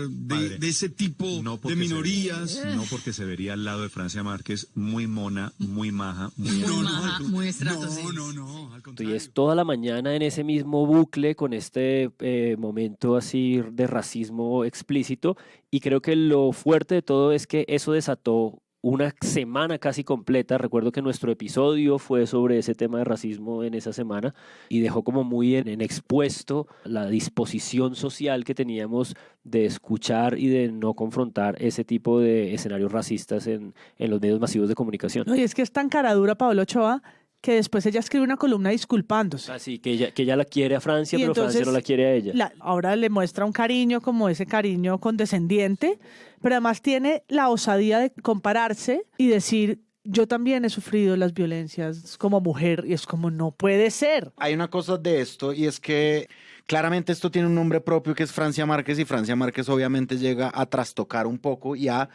de ese tipo de minorías. No, porque se vería al lado de Francia Márquez muy mona, muy maja, muy estrato. No, al Y contrario. es toda la mañana en ese mismo bucle con este momento así de racismo explícito, y creo que lo fuerte de todo es que eso desató una semana casi completa. Recuerdo que nuestro episodio fue sobre ese tema de racismo en esa semana y dejó como muy en expuesto la disposición social que teníamos de escuchar y de no confrontar ese tipo de escenarios racistas en los medios masivos de comunicación. No, y es que es tan cara dura Paola Ochoa que después ella escribe una columna disculpándose. Así que ella la quiere a Francia, Y pero entonces, Francia no la quiere a ella. Ahora le muestra un cariño como ese cariño condescendiente, pero además tiene la osadía de compararse y decir, yo también he sufrido las violencias como mujer, y es como, no puede ser. Hay una cosa de esto y es que claramente esto tiene un nombre propio que es Francia Márquez, y Francia Márquez obviamente llega a trastocar un poco y a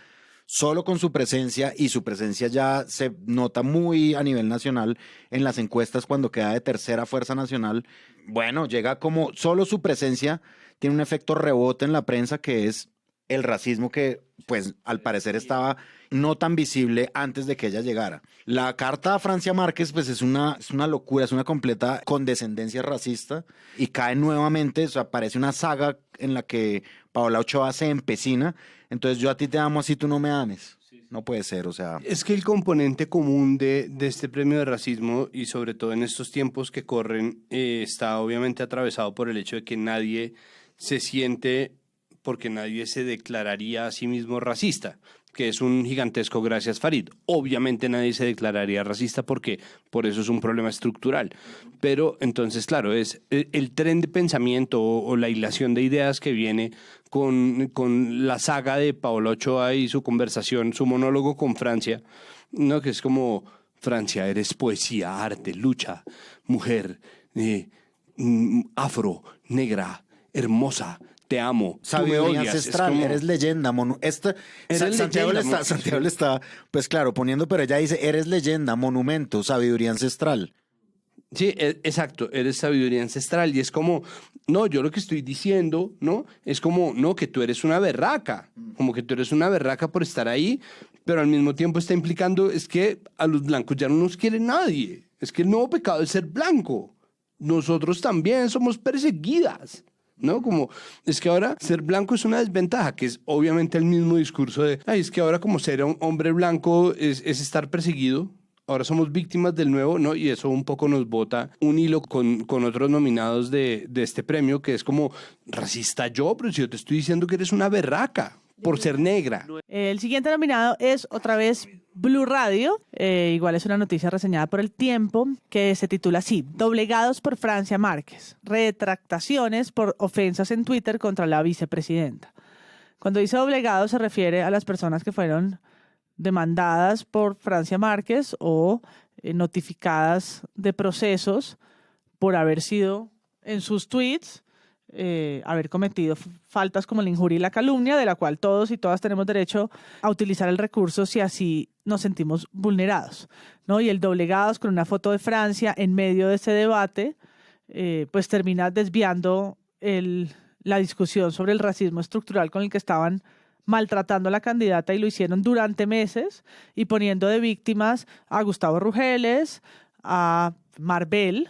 solo con su presencia, y su presencia ya se nota muy a nivel nacional en las encuestas cuando queda de tercera fuerza nacional. Bueno, llega como solo su presencia tiene un efecto rebote en la prensa, que es el racismo que pues al parecer estaba no tan visible antes de que ella llegara. La carta a Francia Márquez pues es una locura, es una completa condescendencia racista, y cae nuevamente, o sea, parece una saga en la que Paola Ochoa se empecina. Entonces yo a ti te amo, así tú no me ames. No puede ser, o sea... Es que el componente común de este premio de racismo, y sobre todo en estos tiempos que corren, está obviamente atravesado por el hecho de que nadie se siente, porque nadie se declararía a sí mismo racista, que es un gigantesco gracias Farid. Obviamente nadie se declararía racista porque por eso es un problema estructural. Pero entonces, claro, es el tren de pensamiento o la hilación de ideas que viene con la saga de Paola Ochoa y su conversación, su monólogo con Francia, ¿no? Que es como, Francia, eres poesía, arte, lucha, mujer, afro, negra, hermosa, te amo, Sabiduría tú me odias. ancestral, como, eres leyenda. Santiago le está, pues claro, poniendo, pero ella dice, eres leyenda, monumento, sabiduría ancestral. Sí, exacto, eres sabiduría ancestral, y es como, no, yo lo que estoy diciendo, ¿no? Es como, no, que tú eres una berraca, como que tú eres una berraca por estar ahí, pero al mismo tiempo está implicando, es que a los blancos ya no nos quiere nadie, es que el nuevo pecado es ser blanco, nosotros también somos perseguidas, ¿no? Como, es que ahora ser blanco es una desventaja, que es obviamente el mismo discurso de, ay, es que ahora como ser un hombre blanco es estar perseguido. Ahora somos víctimas del nuevo, ¿no? Y eso un poco nos bota un hilo con otros nominados de este premio, que es como, racista yo, pero si yo te estoy diciendo que eres una berraca por ser negra. El siguiente nominado es otra vez Blue Radio. Igual es una noticia reseñada por El Tiempo que se titula así: doblegados por Francia Márquez. Retractaciones por ofensas en Twitter contra la vicepresidenta. Cuando dice doblegados se refiere a las personas que fueron demandadas por Francia Márquez o notificadas de procesos por haber sido en sus tweets, haber cometido faltas como la injuria y la calumnia, de la cual todos y todas tenemos derecho a utilizar el recurso si así nos sentimos vulnerados, ¿no? Y el doblegados con una foto de Francia en medio de ese debate, pues termina desviando la discusión sobre el racismo estructural con el que estaban maltratando a la candidata, y lo hicieron durante meses, y poniendo de víctimas a Gustavo Rugeles, a Marvel,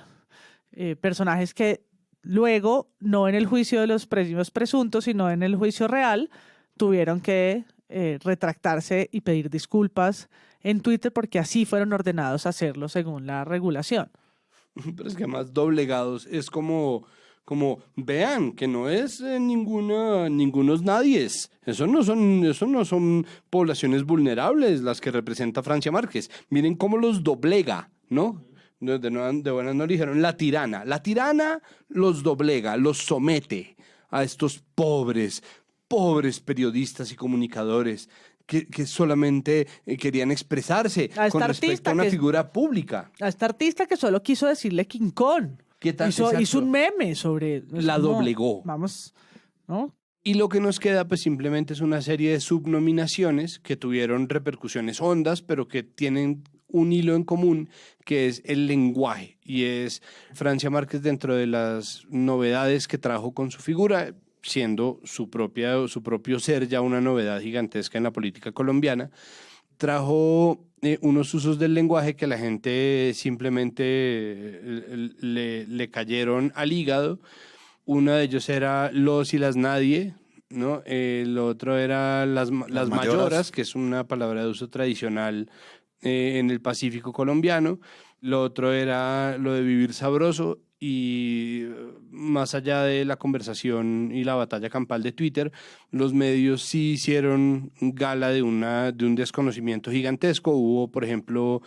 personajes que luego, no en el juicio de los premios presuntos, sino en el juicio real, tuvieron que retractarse y pedir disculpas en Twitter porque así fueron ordenados a hacerlo según la regulación. Pero es que además doblegados es como vean que no es ningunos nadies. Eso no son poblaciones vulnerables las que representa Francia Márquez. Miren cómo los doblega, ¿no? De buenas no le dijeron la tirana. La tirana los doblega, los somete a estos pobres periodistas y comunicadores que solamente querían expresarse con respecto a una figura pública. A esta artista que solo quiso decirle King Kong. ¿Qué tal? Hizo Exacto. un meme sobre... La doblegó. Vamos, ¿no? Y lo que nos queda pues simplemente es una serie de subnominaciones que tuvieron repercusiones hondas, pero que tienen un hilo en común, que es el lenguaje. Y es Francia Márquez, dentro de las novedades que trajo con su figura, siendo su propio ser ya una novedad gigantesca en la política colombiana, trajo unos usos del lenguaje que la gente simplemente le cayeron al hígado. Uno de ellos era los y las nadie, ¿no? El otro era las mayoras, que es una palabra de uso tradicional en el Pacífico colombiano. Lo otro era lo de vivir sabroso. Y más allá de la conversación y la batalla campal de Twitter, los medios sí hicieron gala de un desconocimiento gigantesco. Hubo, por ejemplo,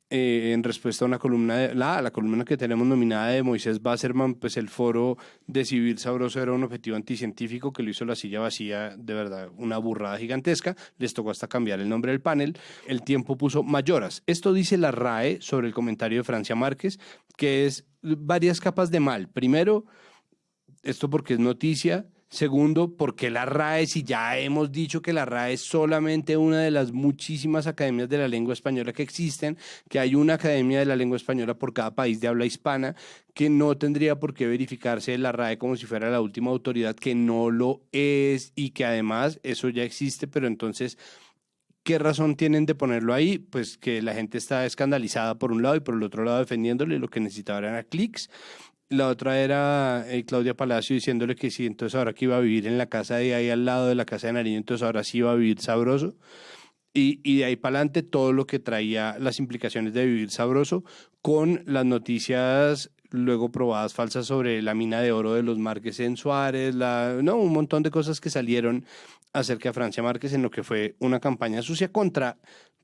en respuesta a una columna, la columna que tenemos nominada de Moisés Basserman, pues el foro de si vivir sabroso era un objetivo anticientífico, que lo hizo La Silla Vacía, de verdad, una burrada gigantesca. Les tocó hasta cambiar el nombre del panel. El Tiempo puso mayoras. Esto dice la RAE sobre el comentario de Francia Márquez, que es varias capas de mal. Primero, esto porque es noticia. Segundo, porque la RAE, si ya hemos dicho que la RAE es solamente una de las muchísimas academias de la lengua española que existen, que hay una academia de la lengua española por cada país de habla hispana, que no tendría por qué verificarse la RAE como si fuera la última autoridad, que no lo es, y que además eso ya existe, pero entonces, ¿qué razón tienen de ponerlo ahí? Pues que la gente está escandalizada por un lado y por el otro lado defendiéndole, lo que necesitaba eran clics. La otra era Claudia Palacio diciéndole que sí, entonces ahora que iba a vivir en la casa de ahí al lado de la casa de Nariño, entonces ahora sí iba a vivir sabroso. Y de ahí para adelante todo lo que traía las implicaciones de vivir sabroso, con las noticias luego probadas falsas sobre la mina de oro de los Márquez en Suárez, un montón de cosas que salieron acerca de Francia Márquez, en lo que fue una campaña sucia contra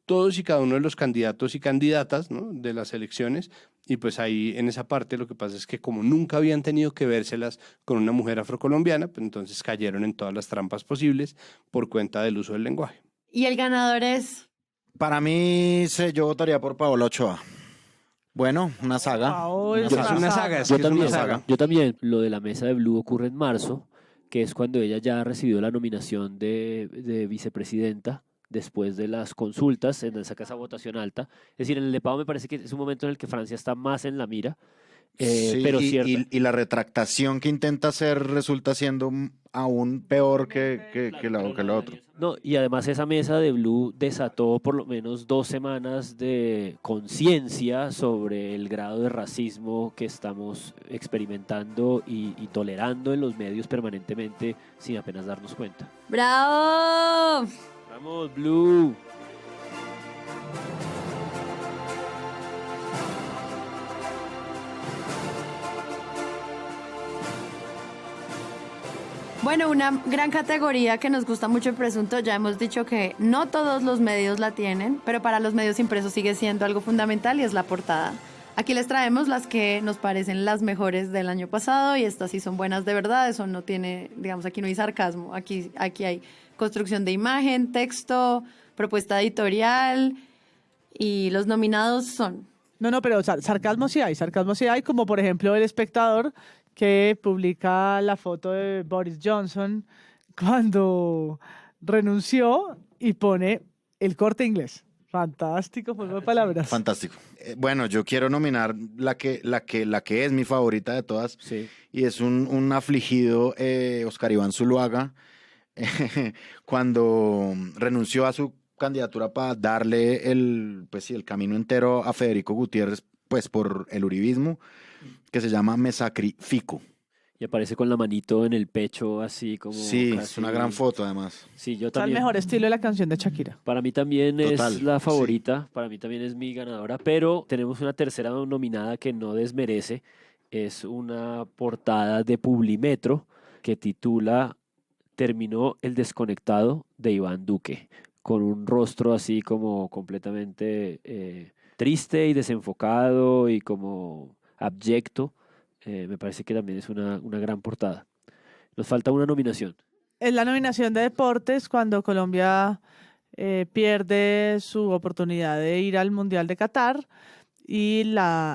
todos y cada uno de los candidatos y candidatas, ¿no?, de las elecciones. Y pues ahí en esa parte lo que pasa es que como nunca habían tenido que vérselas con una mujer afrocolombiana, pues entonces cayeron en todas las trampas posibles por cuenta del uso del lenguaje. Y el ganador es... Para mí, yo votaría por Paola Ochoa. Bueno, una saga. Una saga. Yo también. Lo de la mesa de Blue ocurre en marzo, que es cuando ella ya recibió la nominación de vicepresidenta después de las consultas, en esa votación alta. Es decir, en el de Pau me parece que es un momento en el que Francia está más en la mira, sí, pero y la retractación que intenta hacer resulta siendo aún peor que lo otro. No, y además esa mesa de Blue desató por lo menos 2 semanas de conciencia sobre el grado de racismo que estamos experimentando y tolerando en los medios permanentemente sin apenas darnos cuenta. ¡Bravo! ¡Vamos, Blue! Bueno, una gran categoría que nos gusta mucho el presunto. Ya hemos dicho que no todos los medios la tienen, pero para los medios impresos sigue siendo algo fundamental y es la portada. Aquí les traemos las que nos parecen las mejores del año pasado y estas sí son buenas de verdad. Eso no tiene, digamos, aquí no hay sarcasmo. Aquí hay construcción de imagen, texto, propuesta editorial y los nominados son... No, pero sarcasmo sí hay, como por ejemplo El Espectador, que publica la foto de Boris Johnson cuando renunció y pone El Corte Inglés. Fantástico juego de palabras. Fantástico. Bueno, yo quiero nominar la que es mi favorita de todas, sí, y es un afligido Oscar Iván Zuluaga, cuando renunció a su candidatura para darle el camino entero a Federico Gutiérrez, pues por el uribismo, que se llama Me Sacrifico. Y aparece con la manito en el pecho, así como... Sí, casi... es una gran foto, además. Sí, yo Está también. el mejor estilo de la canción de Shakira. Para mí también Total, es la favorita, sí. Para mí también es mi ganadora, pero tenemos una tercera nominada que no desmerece. Es una portada de Publimetro que titula Terminó el desconectado de Iván Duque, con un rostro así como completamente triste y desenfocado y como abyecto. Me parece que también es una gran portada. Nos falta una nominación. Es la nominación de deportes cuando Colombia pierde su oportunidad de ir al Mundial de Qatar y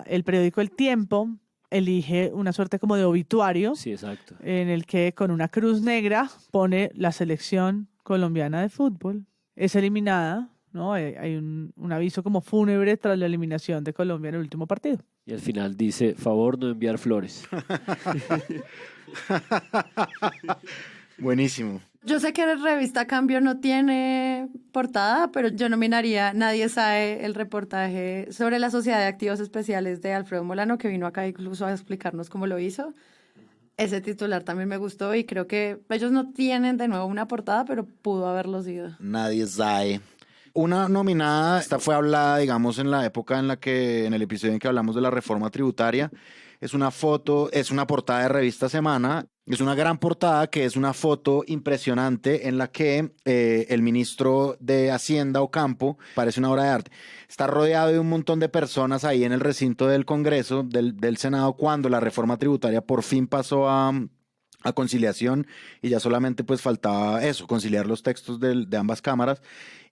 el periódico El Tiempo elige una suerte como de obituario. Sí, exacto. En el que con una cruz negra pone la selección colombiana de fútbol. Es eliminada, ¿no? Hay un aviso como fúnebre tras la eliminación de Colombia en el último partido. Y al final dice, favor no enviar flores. Buenísimo. Yo sé que la revista Cambio no tiene portada, pero yo nominaría Nadie sabe el reportaje sobre la Sociedad de Activos Especiales de Alfredo Molano, que vino acá incluso a explicarnos cómo lo hizo. Ese titular también me gustó y creo que ellos no tienen de nuevo una portada, pero pudo haberlo sido. Nadie sabe. Una nominada, esta fue hablada, digamos, en la época en el episodio en que hablamos de la reforma tributaria. Es una foto, es una portada de revista Semana. Es una gran portada que es una foto impresionante en la que el ministro de Hacienda, Ocampo, parece una obra de arte. Está rodeado de un montón de personas ahí en el recinto del Congreso, del Senado, cuando la reforma tributaria por fin pasó a conciliación y ya solamente pues faltaba eso, conciliar los textos de ambas cámaras.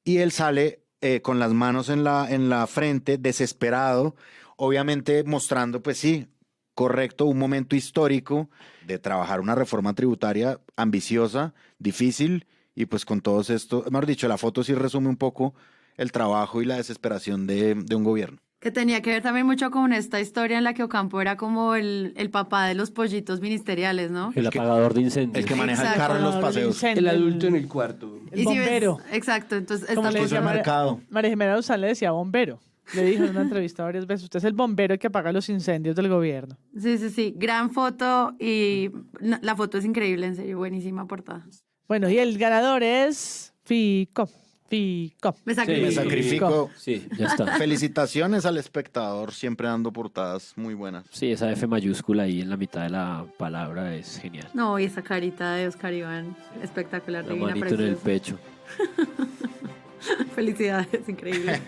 Y él sale con las manos en la frente, desesperado, obviamente mostrando pues sí, correcto, un momento histórico de trabajar una reforma tributaria ambiciosa, difícil, y pues con todos estos, mejor dicho, la foto sí resume un poco el trabajo y la desesperación de un gobierno. Que tenía que ver también mucho con esta historia en la que Ocampo era como el papá de los pollitos ministeriales, ¿no? El apagador de incendios. El que maneja el carro en los paseos. El adulto en el cuarto. El bombero. Exacto, entonces... Como le decía mercado. María Jimena Duzán le decía bombero. Le dijo en una entrevista varias veces, usted es el bombero que apaga los incendios del gobierno. Sí. Gran foto y la foto es increíble, en serio, buenísima portada. Bueno, y el ganador es Fico. Me sacrifico. Sí, ya está. Felicitaciones al espectador, siempre dando portadas muy buenas. Sí, esa F mayúscula ahí en la mitad de la palabra es genial. No, y esa carita de Oscar Iván, espectacular. La divina, manito preciosa. en el pecho. Felicidades, increíble.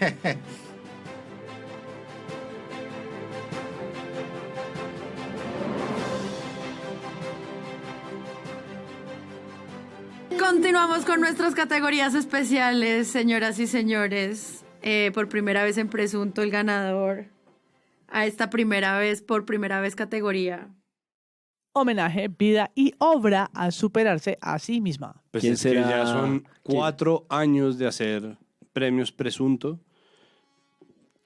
Continuamos con nuestras categorías especiales, señoras y señores. Por primera vez en Presunto, el ganador a esta por primera vez categoría. Homenaje, vida y obra a superarse a sí misma. Pues ¿Quién es será? que ya son 4 años de hacer premios Presunto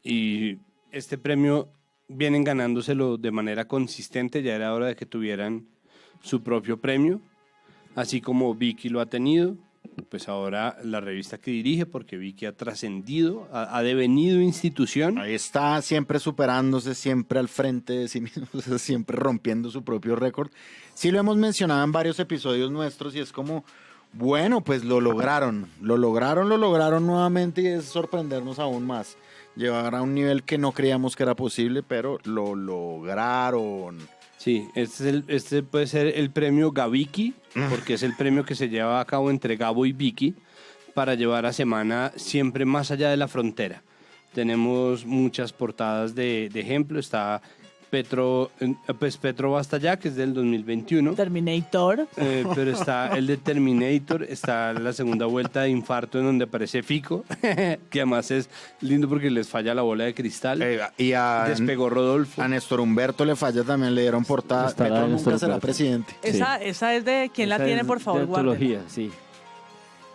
y este premio vienen ganándoselo de manera consistente. Ya era hora de que tuvieran su propio premio. Así como Vicky lo ha tenido, pues ahora la revista que dirige, porque Vicky ha trascendido, ha devenido institución. Ahí está, siempre superándose, siempre al frente de sí mismo, siempre rompiendo su propio récord. Sí lo hemos mencionado en varios episodios nuestros y es como, bueno, pues lo lograron nuevamente y es sorprendernos aún más. Llegar a un nivel que no creíamos que era posible, pero lo lograron. Sí, este puede ser el premio Gaviki, porque es el premio que se lleva a cabo entre Gabo y Vicky para llevar a Semana siempre más allá de la frontera. Tenemos muchas portadas de ejemplo. Está Petro Basta Ya, que es del 2021. Terminator. Pero está el de Terminator, está la segunda vuelta de Infarto en donde aparece Fico, que además es lindo porque les falla la bola de cristal. Y despegó Rodolfo. A Néstor Humberto le falla también, le dieron portada. Petro nunca será presidente. Esa es de ¿quién la tiene, por favor? De antología, sí.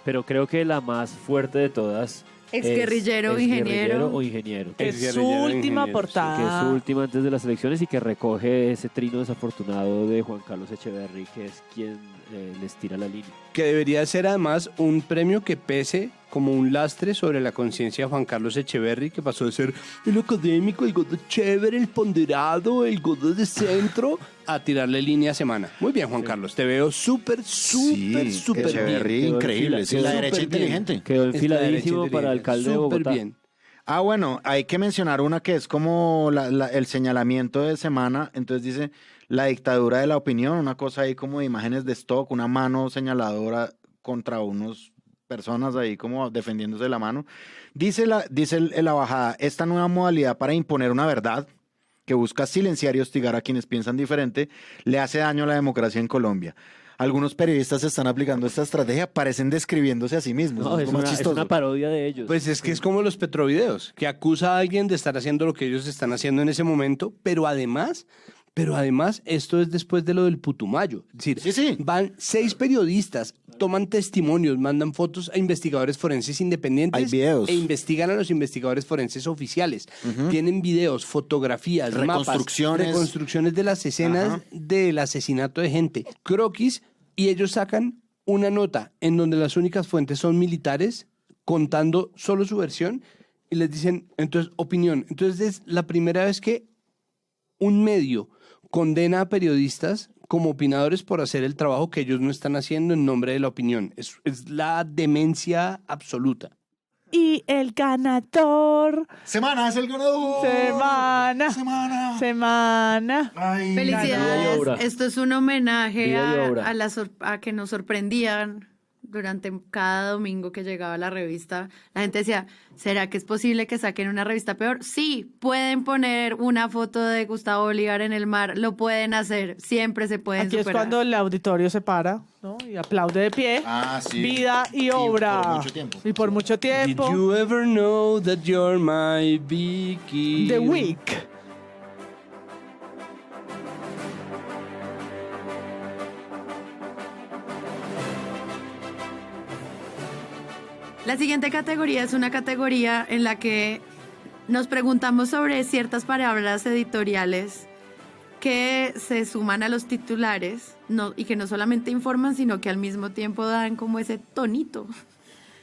Pero creo que la más fuerte de todas Exguerrillero, ingeniero. o ingeniero. Es su última portada. Que es su última antes de las elecciones y que recoge ese trino desafortunado de Juan Carlos Echeverry, que es quien les tira la línea. Que debería ser además un premio que pese como un lastre sobre la conciencia de Juan Carlos Echeverry, que pasó de ser el académico, el godo chévere, el ponderado, el godo de centro, a tirarle línea a Semana. Muy bien, Juan Carlos, te veo súper Echeverry, bien. increíble, sí, la derecha inteligente. Quedó enfiladísimo para alcalde de Bogotá. Bien. Ah, bueno, hay que mencionar una que es como el señalamiento de Semana, entonces dice la dictadura de la opinión, una cosa ahí como de imágenes de stock, una mano señaladora contra unos personas ahí como defendiéndose de la mano. Dice la bajada, esta nueva modalidad para imponer una verdad que busca silenciar y hostigar a quienes piensan diferente, le hace daño a la democracia en Colombia. Algunos periodistas están aplicando esta estrategia, parecen describiéndose a sí mismos. No, es una parodia de ellos. Pues es que es como los petrovideos, que acusa a alguien de estar haciendo lo que ellos están haciendo en ese momento, pero además Pero además, esto es después de lo del Putumayo. Es decir, van 6 periodistas, toman testimonios, mandan fotos a investigadores forenses independientes. Hay videos. E investigan a los investigadores forenses oficiales. Tienen videos, fotografías, reconstrucciones de las escenas del asesinato de gente, croquis, y ellos sacan una nota en donde las únicas fuentes son militares contando solo su versión y les dicen, entonces, opinión. Entonces es la primera vez que un medio condena a periodistas como opinadores por hacer el trabajo que ellos no están haciendo en nombre de la opinión. Es la demencia absoluta. Y el ganador. Semana es el ganador. Semana. Ay, felicidades. Esto es un homenaje a que nos sorprendían durante cada domingo que llegaba la revista. La gente decía, ¿será que es posible que saquen una revista peor? Sí, pueden poner una foto de Gustavo Bolívar en el mar, lo pueden hacer, siempre se pueden Aquí superar. es cuando el auditorio se para, ¿no? Y aplaude de pie. Sí. Vida y obra. Y por mucho tiempo. Did you ever know that you're my Vicky? The Week. La siguiente categoría es una categoría en la que nos preguntamos sobre ciertas palabras editoriales que se suman a los titulares y que no solamente informan, sino que al mismo tiempo dan como ese tonito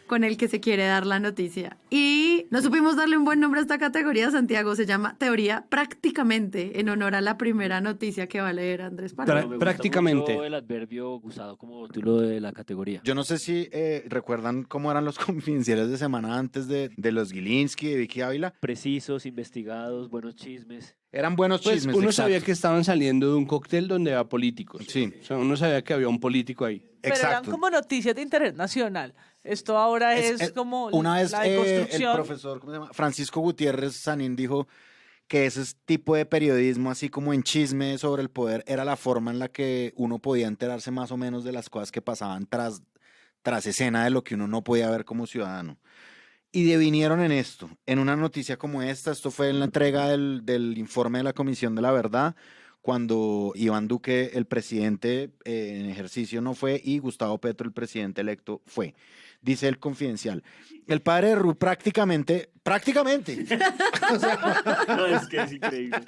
con el que se quiere dar la noticia. Y no supimos darle un buen nombre a esta categoría, Santiago. Se llama Teoría Prácticamente, en honor a la primera noticia que va a leer Andrés Páramo. Prácticamente. Mucho el adverbio usado como título de la categoría. Yo no sé si recuerdan cómo eran los confidenciales de semana antes de los Gilinski, de Vicky Ávila. Precisos, investigados, buenos chismes. Eran buenos chismes. Uno sabía que estaban saliendo de un cóctel donde había políticos. Sí. O sea, uno sabía que había un político ahí. Pero eran como noticias de interés nacional. Esto ahora es como una vez la deconstrucción. el profesor, ¿cómo se llama? Francisco Gutiérrez Sanín dijo que ese tipo de periodismo, así como en chisme sobre el poder, era la forma en la que uno podía enterarse más o menos de las cosas que pasaban tras escena de lo que uno no podía ver como ciudadano. Y devinieron en esto, en una noticia como esta. Esto fue en la entrega del informe de la Comisión de la Verdad, cuando Iván Duque, el presidente en ejercicio, no fue, y Gustavo Petro, el presidente electo, fue. Dice el Confidencial, el padre de Ru prácticamente. O sea, no, es que es increíble.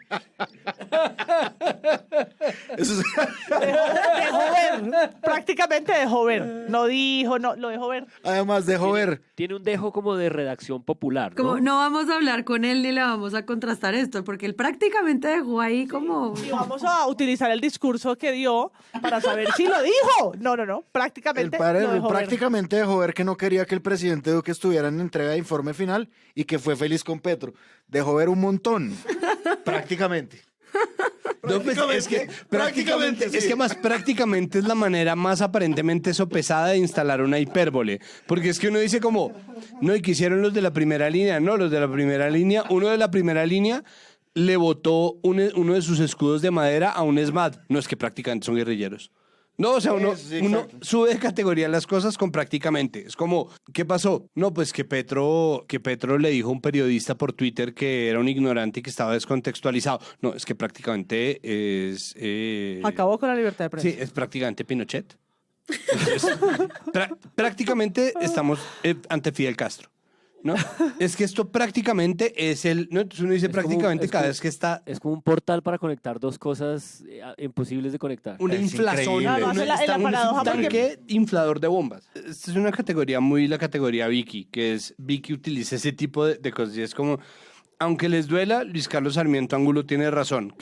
Eso es... Dejó ver, prácticamente dejó ver. No dijo, no, lo dejó ver. Además dejó ver. Tiene un dejo como de redacción popular, ¿no? Como no vamos a hablar con él ni le vamos a contrastar esto, porque él prácticamente dejó ahí como... Y vamos a utilizar el discurso que dio para saber si lo dijo. No, prácticamente el padre lo dejó prácticamente dejó ver que no quería que el presidente Duque estuviera en la entrega de informe final y que fue feliz con Petro. Dejó ver un montón. Prácticamente. No, pues, es que prácticamente, es que más prácticamente es la manera más aparentemente sopesada de instalar una hipérbole, porque es que uno dice como, no, y que hicieron los de la primera línea, no, los de la primera línea, uno de la primera línea le botó uno de sus escudos de madera a un ESMAD, no, es que prácticamente son guerrilleros. No, o sea, uno sube de categoría las cosas con prácticamente. Es como, ¿qué pasó? No, pues que Petro le dijo a un periodista por Twitter que era un ignorante y que estaba descontextualizado. No, es que prácticamente es... Acabó con la libertad de prensa. Sí, es prácticamente Pinochet. Prácticamente estamos ante Fidel Castro. ¿No? Es que esto prácticamente es ¿no? Entonces uno dice prácticamente cada vez que está... Es como un portal para conectar dos cosas imposibles de conectar. Una inflazona, un tanque inflador de bombas. Esta es una categoría la categoría Vicky, que es Vicky utiliza ese tipo de cosas. Y es como, aunque les duela, Luis Carlos Sarmiento Ángulo tiene razón.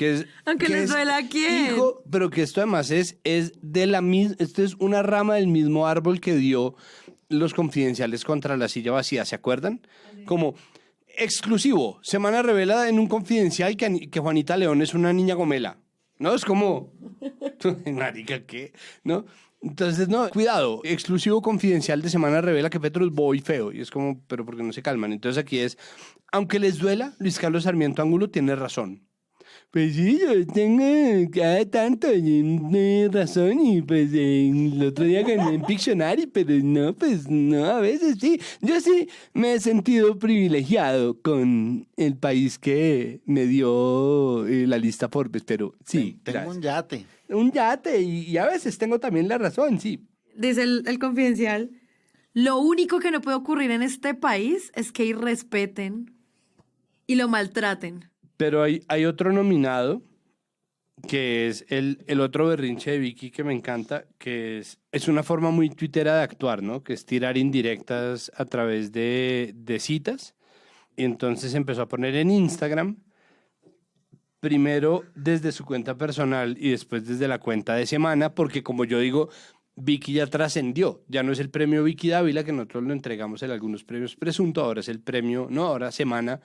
Aunque les duela a quién. Pero que esto además es de la misma... Esto es una rama del mismo árbol que dio los confidenciales contra la silla vacía, ¿se acuerdan? Como exclusivo, Semana revela en un confidencial que Juanita León es una niña gomela, ¿no? Es como, marica, ¿qué? ¿No? Entonces, no, cuidado, exclusivo confidencial de Semana revela que Petro es bobo y feo, y es como, pero ¿por qué no se calman? Entonces aquí es, aunque les duela, Luis Carlos Sarmiento Ángulo tiene razón. Pues sí, yo tengo cada tanto razón y pues el otro día gané en Pictionary, pero no, pues no, a veces sí. Yo sí me he sentido privilegiado con el país que me dio la lista Forbes, pero sí. Tengo gracias. un yate. Un yate y a veces tengo también la razón, sí. Dice el Confidencial, lo único que no puede ocurrir en este país es que irrespeten y lo maltraten. Pero hay otro nominado, que es el otro berrinche de Vicky que me encanta, que es una forma muy tuitera de actuar, ¿no? Que es tirar indirectas a través de citas. Y entonces empezó a poner en Instagram, primero desde su cuenta personal y después desde la cuenta de semana, porque como yo digo, Vicky ya trascendió. Ya no es el premio Vicky Dávila, que nosotros lo entregamos en algunos premios presunto, ahora es el premio, no, ahora semana.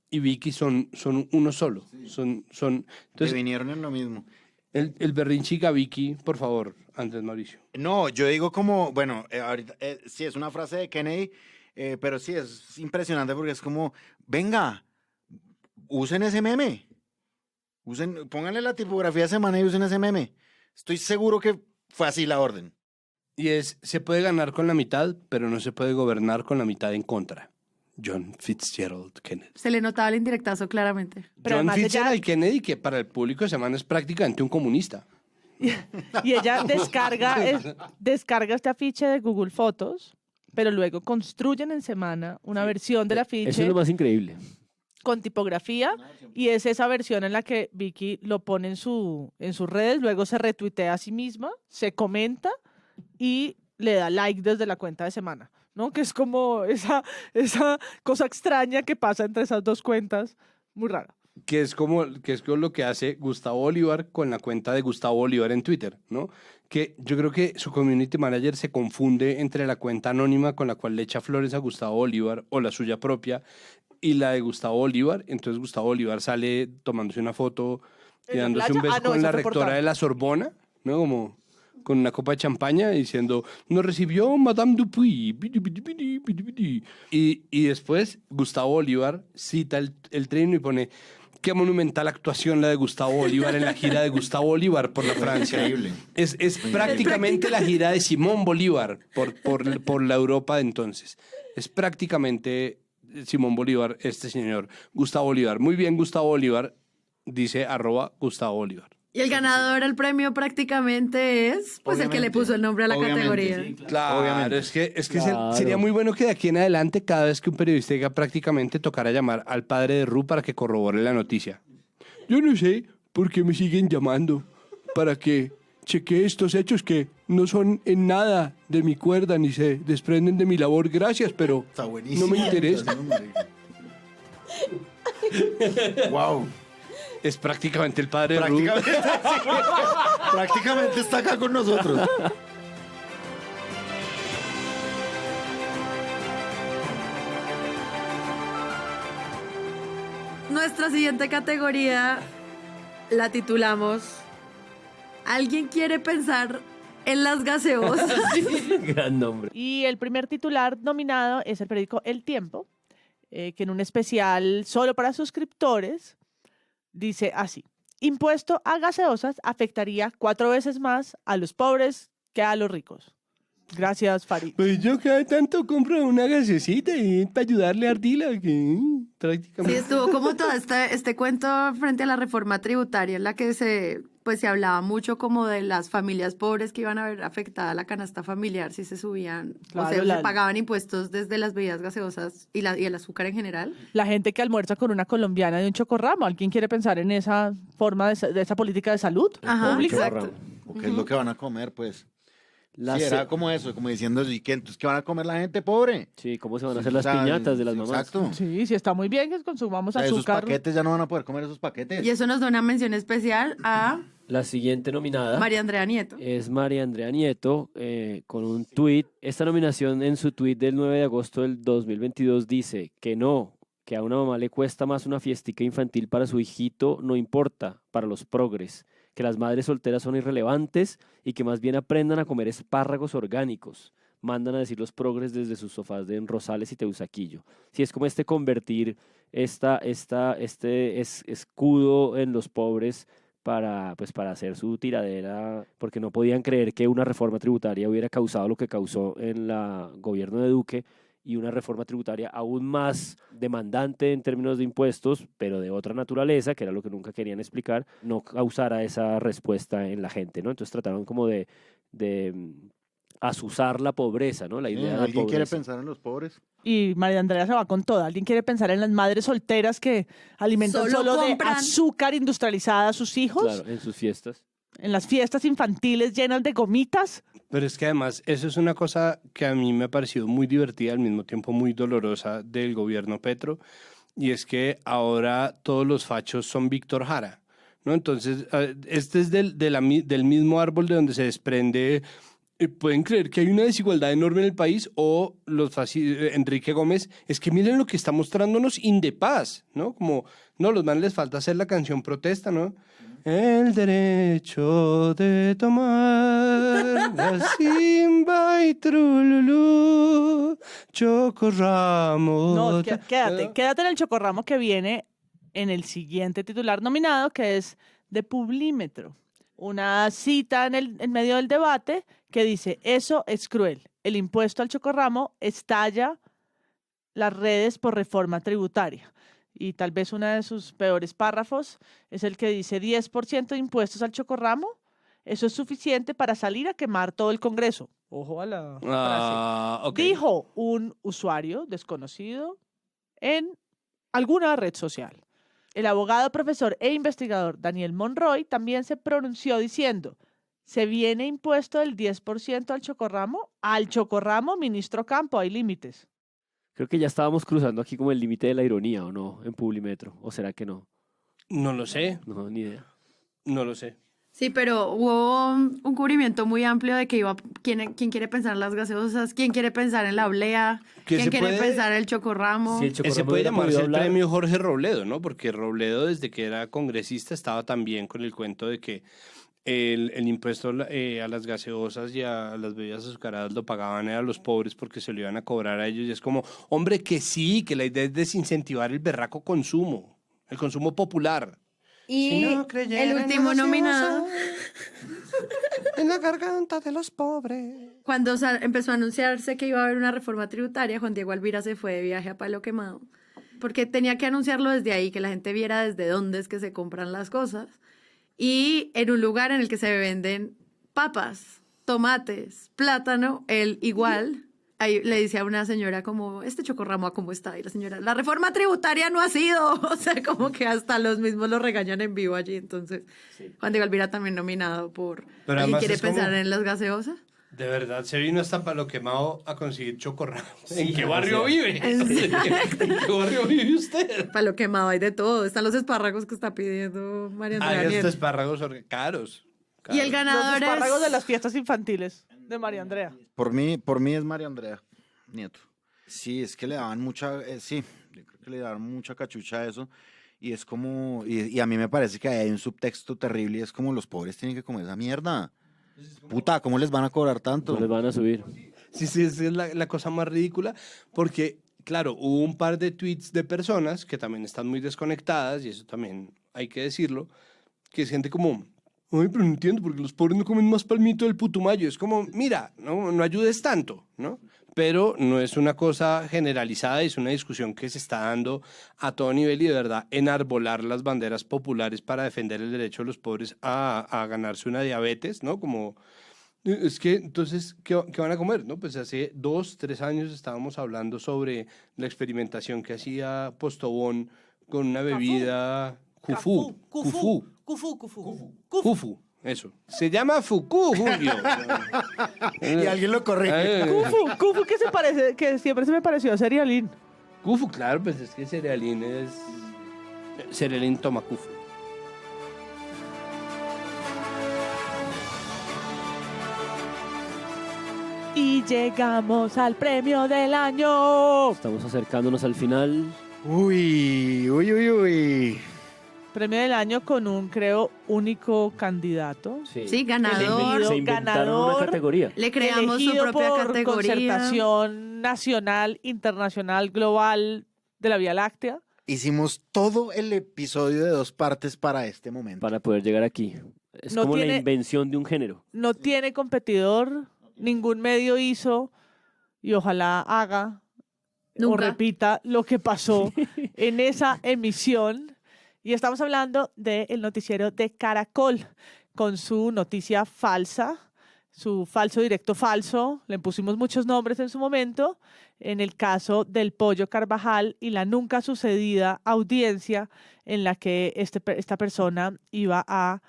Y Vicky son uno solo. Son, entonces, que vinieron en lo mismo. El berrinchica Vicky, por favor, Andrés Mauricio. No, yo digo como, bueno, ahorita, sí, es una frase de Kennedy, pero sí, es impresionante porque es como, venga, usen ese meme. Pónganle la tipografía de semana y usen ese meme. Estoy seguro que fue así la orden. Y se puede ganar con la mitad, pero no se puede gobernar con la mitad en contra. John Fitzgerald Kennedy. Se le notaba el indirectazo claramente. Pero John además Fitzgerald Kennedy, que para el público de semana es prácticamente un comunista. Y ella descarga este afiche de Google Fotos, pero luego construyen en semana una versión del afiche. Eso es lo más increíble. Con tipografía, y es esa versión en la que Vicky lo pone en sus redes, luego se retuitea a sí misma, se comenta y le da like desde la cuenta de semana, ¿no? Que es como esa cosa extraña que pasa entre esas dos cuentas, muy rara. Que es como lo que hace Gustavo Bolívar con la cuenta de Gustavo Bolívar en Twitter, ¿no? Que yo creo que su community manager se confunde entre la cuenta anónima con la cual le echa flores a Gustavo Bolívar o la suya propia y la de Gustavo Bolívar. Entonces Gustavo Bolívar sale tomándose una foto y dándose un beso con la rectora de la Sorbona, ¿no? Como con una copa de champaña diciendo, nos recibió Madame Dupuy. Y después Gustavo Bolívar cita el trino y pone, qué monumental actuación la de Gustavo Bolívar en la gira de Gustavo Bolívar por la Francia. Increíble. Es prácticamente la gira de Simón Bolívar por la Europa de entonces. Es prácticamente Simón Bolívar, este señor, Gustavo Bolívar. Muy bien, Gustavo Bolívar, dice @Gustavo Bolívar. Y el ganador del premio prácticamente es pues el que le puso el nombre a la categoría. Sí, Claro, obviamente. es que Claro. sería muy bueno que de aquí en adelante, cada vez que un periodista diga prácticamente, tocara llamar al padre de Ru para que corrobore la noticia. Yo no sé por qué me siguen llamando para que chequee estos hechos que no son en nada de mi cuerda ni se desprenden de mi labor. Gracias, pero Está buenísimo. no me interesa. Wow. Es prácticamente el padre de Ru. Prácticamente, sí. Prácticamente está acá con nosotros. Nuestra siguiente categoría la titulamos ¿Alguien quiere pensar en las gaseosas? Gran nombre. Y el primer titular nominado es el periódico El Tiempo, que en un especial solo para suscriptores dice así: impuesto a gaseosas afectaría 4 veces más a los pobres que a los ricos. Gracias, Farid. Pues yo cada tanto compro una gaseosita y para ayudarle a Ardila, que prácticamente... Sí, estuvo como todo este cuento frente a la reforma tributaria en la que se hablaba mucho como de las familias pobres que iban a ver afectada la canasta familiar si se subían, Claro, se pagaban impuestos desde las bebidas gaseosas y el azúcar en general. La gente que almuerza con una colombiana de un chocorramo, ¿alguien quiere pensar en esa forma de esa política de salud pública? Exacto. ¿O qué es lo que van a comer, pues? Sí, era como eso, como diciendo, ¿y qué? Entonces, ¿qué van a comer la gente pobre? Sí, ¿cómo se van a hacer las piñatas de las mamás? Exacto. Sí, sí, está muy bien que consumamos Esos azúcar. paquetes ya no van a poder comer esos paquetes. Y eso nos da una mención especial a La siguiente nominada María Andrea Nieto. es María Andrea Nieto con un tuit. Esta nominación en su tuit del 9 de agosto del 2022 dice que no, que a una mamá le cuesta más una fiestica infantil para su hijito, no importa, para los progres, que las madres solteras son irrelevantes y que más bien aprendan a comer espárragos orgánicos. mandan a decir los progres desde sus sofás de Rosales y Teusaquillo. Sí, es como convertir este escudo en los pobres para hacer su tiradera, porque no podían creer que una reforma tributaria hubiera causado lo que causó en el gobierno de Duque, y una reforma tributaria aún más demandante en términos de impuestos, pero de otra naturaleza, que era lo que nunca querían explicar, no causara esa respuesta en la gente, ¿no? Entonces trataron como de azuzar la pobreza, ¿no? La idea de la ¿Alguien quiere pobreza. pensar en los pobres? Y María Andrea se va con toda. ¿Alguien quiere pensar en las madres solteras que alimentan solo de azúcar industrializada a sus hijos? Claro, en sus fiestas. En las fiestas infantiles llenas de gomitas. Pero es que además eso es una cosa que a mí me ha parecido muy divertida, al mismo tiempo muy dolorosa del gobierno Petro, y es que ahora todos los fachos son Víctor Jara, ¿no? Entonces, este es del mismo árbol de donde se desprende. Pueden creer que hay una desigualdad enorme en el país, o Enrique Gómez, es que miren lo que está mostrándonos Indepaz, ¿no? Como, no, los manes les falta hacer la canción protesta, ¿no? El derecho de tomar la simba y trululú, chocorramo. No, quédate en el chocorramo que viene en el siguiente titular nominado, que es de Publímetro. Una cita en medio del debate que dice: eso es cruel. El impuesto al chocorramo estalla las redes por reforma tributaria. Y tal vez uno de sus peores párrafos es el que dice: 10% de impuestos al chocorramo, eso es suficiente para salir a quemar todo el Congreso. Ojo a la frase. Okay. Dijo un usuario desconocido en alguna red social. El abogado, profesor e investigador Daniel Monroy también se pronunció diciendo: ¿se viene impuesto del 10% al chocorramo? Al chocorramo, ministro Campo, hay límites. Creo que ya estábamos cruzando aquí como el límite de la ironía, ¿o no? En Publimetro. ¿O será que no? No lo sé. No, ni idea. No lo sé. Sí, pero hubo un cubrimiento muy amplio de que iba quién quiere pensar en las gaseosas, quién quiere pensar en la oblea, quién quiere pensar en el chocorramo. Sí, el chocorramo ese puede llamarse el hablar. premio Jorge Robledo, ¿no? Porque Robledo, desde que era congresista, estaba también con el cuento de que el impuesto a las gaseosas y a las bebidas azucaradas lo pagaban a los pobres porque se lo iban a cobrar a ellos. Y es como, hombre, que sí, que la idea es desincentivar el berraco consumo, el consumo popular. Y si no el último nominado en la garganta de los pobres. Cuando empezó a anunciarse que iba a haber una reforma tributaria, Juan Diego Alvira se fue de viaje a Palo Quemado, porque tenía que anunciarlo desde ahí, que la gente viera desde dónde es que se compran las cosas, y en un lugar en el que se venden papas, tomates, plátano, él igual. Ahí le dice a una señora como, este chocorramo, ¿cómo está? Y la señora, la reforma tributaria no ha sido. O sea, como que hasta los mismos lo regañan en vivo allí. Entonces, sí. Juan Diego Alvira también nominado por ¿alguien quiere pensar como, en las gaseosas? De verdad, se vino hasta Palo Quemado a conseguir chocorramo. Sí, ¿en qué barrio vive? ¿En qué barrio vive usted? Palo Quemado hay de todo. Están los espárragos que está pidiendo María Andrea Nieto. Nieto. Espárragos caros. Y el ganador los espárragos de las fiestas infantiles de María Andrea. Por mí es María Andrea Nieto. Sí, es que le daban mucha, sí, yo creo que le daban mucha cachucha a eso. Y es como, y a mí me parece que hay un subtexto terrible y es como los pobres tienen que comer esa mierda. Puta, ¿cómo les van a cobrar tanto? No les van a subir. Sí, esa es la cosa más ridícula, porque, claro, hubo un par de tweets de personas que también están muy desconectadas, y eso también hay que decirlo, que es gente como, ay, pero no entiendo, porque los pobres no comen más palmito del putumayo. Es como, mira, no ayudes tanto, ¿no? Pero no es una cosa generalizada, es una discusión que se está dando a todo nivel, y de verdad enarbolar las banderas populares para defender el derecho de los pobres a ganarse una diabetes, ¿no? Como, es que, entonces, ¿qué van a comer? ¿No? Pues hace 2, 3 años estábamos hablando sobre la experimentación que hacía Postobón con una bebida Cufu. Eso. Se llama Fuku, Julio. Y alguien lo corrige. Cufu que siempre se me pareció a Cerealín. Cufu, claro, pues es que Cerealín toma Cufu. Y llegamos al premio del año. Estamos acercándonos al final. Uy. Premio del año con un, creo, único candidato. Sí, ganador. Se inventaron una categoría. Le creamos su elegido propia por categoría. concertación nacional, internacional, global de la Vía Láctea. Hicimos todo el episodio de 2 partes para este momento. Para poder llegar aquí. Es No como la tiene- invención de un género. No tiene competidor, ningún medio hizo y ojalá haga o Nunca. repita lo que pasó en esa emisión. Y estamos hablando del noticiero de Caracol con su noticia falsa, su falso directo falso. Le pusimos muchos nombres en su momento. En el caso del Pollo Carvajal y la nunca sucedida audiencia en la que esta persona iba a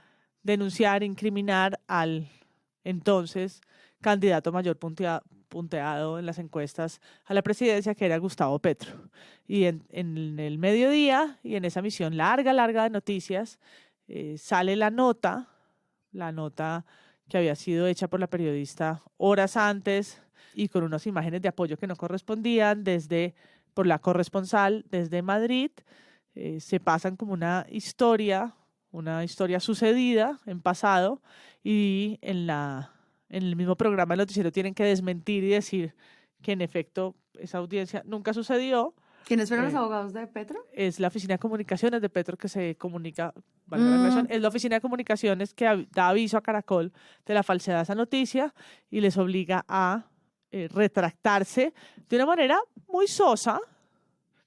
denunciar, incriminar al entonces candidato mayor punteado en las encuestas a la presidencia, que era Gustavo Petro. Y en el mediodía y en esa misión larga de noticias, sale la nota que había sido hecha por la periodista horas antes y con unas imágenes de apoyo que no correspondían por la corresponsal desde Madrid. Se pasan como una historia sucedida en pasado, y en el mismo programa del noticiero tienen que desmentir y decir que en efecto esa audiencia nunca sucedió. ¿Quiénes fueron los abogados de Petro? Es la oficina de comunicaciones de Petro que se comunica, valga la aclaración, es la oficina de comunicaciones que da aviso a Caracol de la falsedad de esa noticia y les obliga a retractarse de una manera muy sosa,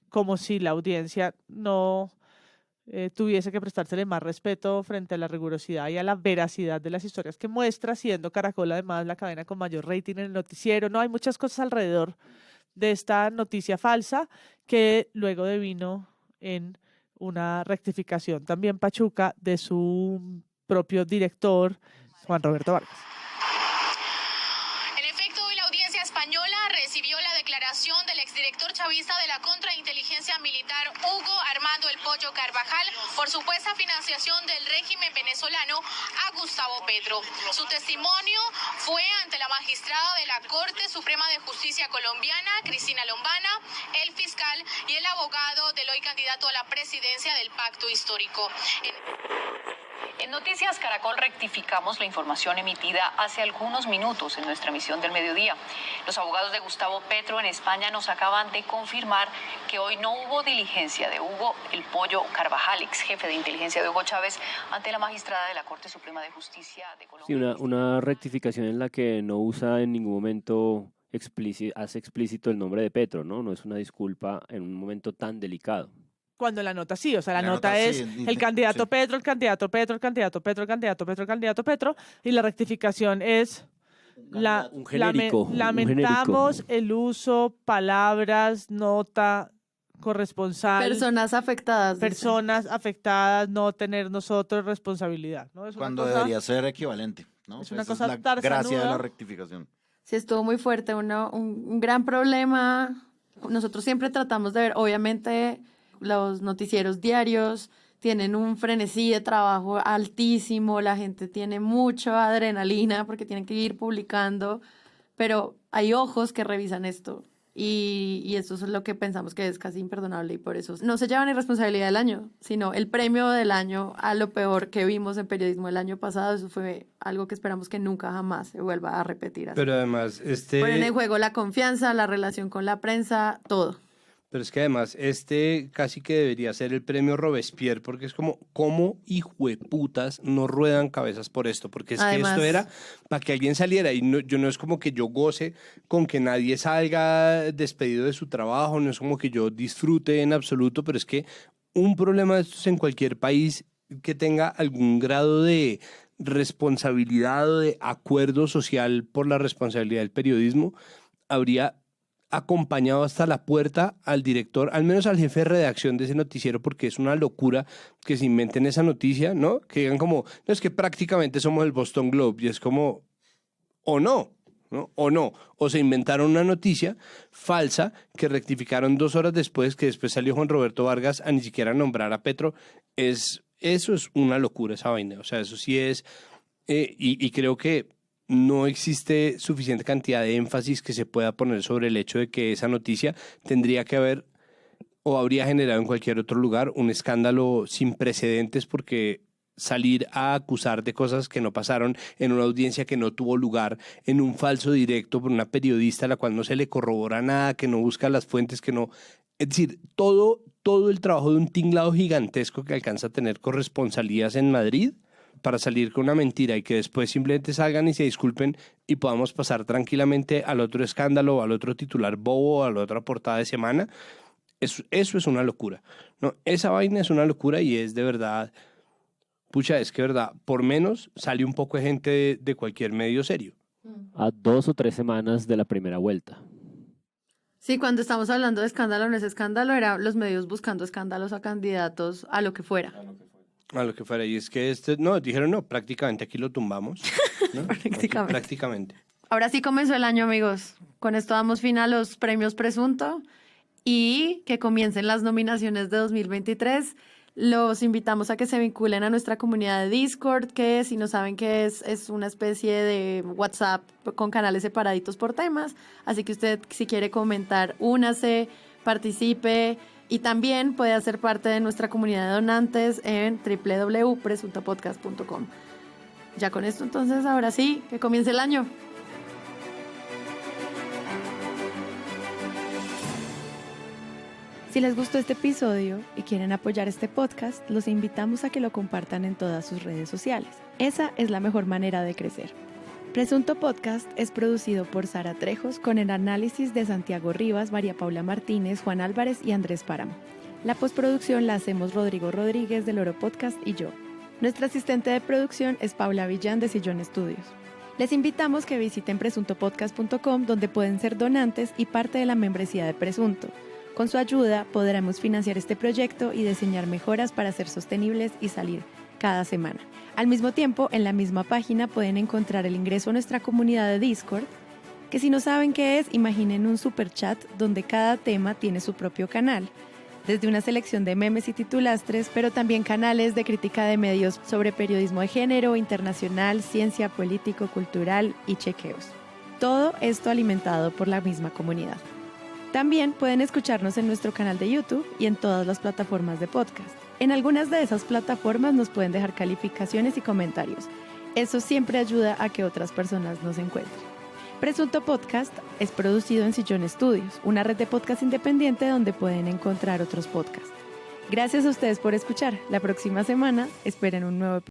como si la audiencia no tuviese que prestársele más respeto frente a la rigurosidad y a la veracidad de las historias que muestra, siendo Caracol además la cadena con mayor rating en el noticiero. No, hay muchas cosas alrededor de esta noticia falsa que luego devino en una rectificación también pachuca de su propio director, Juan Roberto Vargas. En efecto, hoy la audiencia española recibió la declaración del exdirector chavista de la contrainteligencia militar Hugo Armando El Pollo Carvajal por supuesta financiación del régimen venezolano a Gustavo Petro. Su testimonio fue ante la magistrada de la Corte Suprema de Justicia colombiana, Cristina Lombana, el fiscal y el abogado del hoy candidato a la presidencia del Pacto Histórico. En Noticias Caracol rectificamos la información emitida hace algunos minutos en nuestra emisión del mediodía. Los abogados de Gustavo Petro en España nos acaban de confirmar que hoy no hubo diligencia de Hugo El Pollo Carvajal, ex jefe de inteligencia de Hugo Chávez, ante la magistrada de la Corte Suprema de Justicia de Colombia. Sí, una rectificación en la que no usa en ningún momento hace explícito el nombre de Petro, ¿no? No es una disculpa en un momento tan delicado. Cuando la nota sí, o sea, la nota es sí, el candidato Petro, el candidato Petro, el candidato Petro, el candidato Petro, el candidato Petro, y la rectificación es Un genérico. lamentamos el uso, palabras, nota, corresponsal. Personas afectadas, no tener nosotros responsabilidad, ¿no? Es una Cuando cosa- debería ser equivalente, ¿no? Es una Esa cosa la tarzanuda. gracia de la rectificación. Sí, estuvo muy fuerte, un gran problema. Nosotros siempre tratamos de ver, obviamente, los noticieros diarios tienen un frenesí de trabajo altísimo, la gente tiene mucha adrenalina porque tienen que ir publicando, pero hay ojos que revisan esto y eso es lo que pensamos que es casi imperdonable y por eso no se lleva ni responsabilidad del año, sino el premio del año a lo peor que vimos en periodismo el año pasado. Eso fue algo que esperamos que nunca jamás se vuelva a repetir así. Pero además, Ponen en juego la confianza, la relación con la prensa, todo. Pero es que además, casi que debería ser el premio Robespierre, porque es como, ¿cómo hijueputas no ruedan cabezas por esto? Porque es Además, que esto era para que alguien saliera y no, yo no es como que yo goce con que nadie salga despedido de su trabajo, no es como que yo disfrute en absoluto, pero es que un problema de estos en cualquier país que tenga algún grado de responsabilidad o de acuerdo social por la responsabilidad del periodismo, habría acompañado hasta la puerta al director, al menos al jefe de redacción de ese noticiero, porque es una locura que se inventen esa noticia, ¿no? Que digan como, no, es que prácticamente somos el Boston Globe, y es como, o no, ¿no? O no, o se inventaron una noticia falsa que rectificaron 2 horas después, que después salió Juan Roberto Vargas a ni siquiera nombrar a Petro. Eso es una locura, esa vaina, o sea, eso sí es, y creo que no existe suficiente cantidad de énfasis que se pueda poner sobre el hecho de que esa noticia tendría que haber o habría generado en cualquier otro lugar un escándalo sin precedentes, porque salir a acusar de cosas que no pasaron en una audiencia que no tuvo lugar, en un falso directo por una periodista a la cual no se le corrobora nada, que no busca las fuentes, que no... Es decir, todo el trabajo de un tinglado gigantesco que alcanza a tener corresponsalías en Madrid para salir con una mentira y que después simplemente salgan y se disculpen y podamos pasar tranquilamente al otro escándalo, al otro titular bobo, a la otra portada de semana. Eso es una locura, ¿no? Esa vaina es una locura y es de verdad... Pucha, es que verdad, por menos sale un poco de gente de cualquier medio serio. A 2 o 3 semanas de la primera vuelta. Sí, cuando estamos hablando de escándalo, no es escándalo, eran los medios buscando escándalos a candidatos a lo que fuera. A lo que fuera. Y es que dijeron, no, prácticamente aquí lo tumbamos, ¿no? Prácticamente. Ahora sí comenzó el año, amigos. Con esto damos fin a los premios Presunto y que comiencen las nominaciones de 2023. Los invitamos a que se vinculen a nuestra comunidad de Discord, que si no saben qué es una especie de WhatsApp con canales separaditos por temas. Así que usted, si quiere comentar, únase, participe y también puede hacer parte de nuestra comunidad de donantes en www.presuntopodcast.com. Ya con esto, entonces, ahora sí, que comience el año. Si les gustó este episodio y quieren apoyar este podcast, los invitamos a que lo compartan en todas sus redes sociales. Esa es la mejor manera de crecer. Presunto Podcast es producido por Sara Trejos con el análisis de Santiago Rivas, María Paula Martínez, Juan Álvarez y Andrés Páramo. La postproducción la hacemos Rodrigo Rodríguez del Oro Podcast y yo. Nuestra asistente de producción es Paula Villán de Sillón Estudios. Les invitamos que visiten presuntopodcast.com, donde pueden ser donantes y parte de la membresía de Presunto. Con su ayuda podremos financiar este proyecto y diseñar mejoras para ser sostenibles y salir cada semana. Al mismo tiempo, en la misma página pueden encontrar el ingreso a nuestra comunidad de Discord, que si no saben qué es, imaginen un super chat donde cada tema tiene su propio canal, desde una selección de memes y titulastres, pero también canales de crítica de medios sobre periodismo de género, internacional, ciencia, político, cultural y chequeos. Todo esto alimentado por la misma comunidad. También pueden escucharnos en nuestro canal de YouTube y en todas las plataformas de podcast. En algunas de esas plataformas nos pueden dejar calificaciones y comentarios. Eso siempre ayuda a que otras personas nos encuentren. Presunto Podcast es producido en Sillón Estudios, una red de podcast independiente donde pueden encontrar otros podcasts. Gracias a ustedes por escuchar. La próxima semana esperen un nuevo episodio.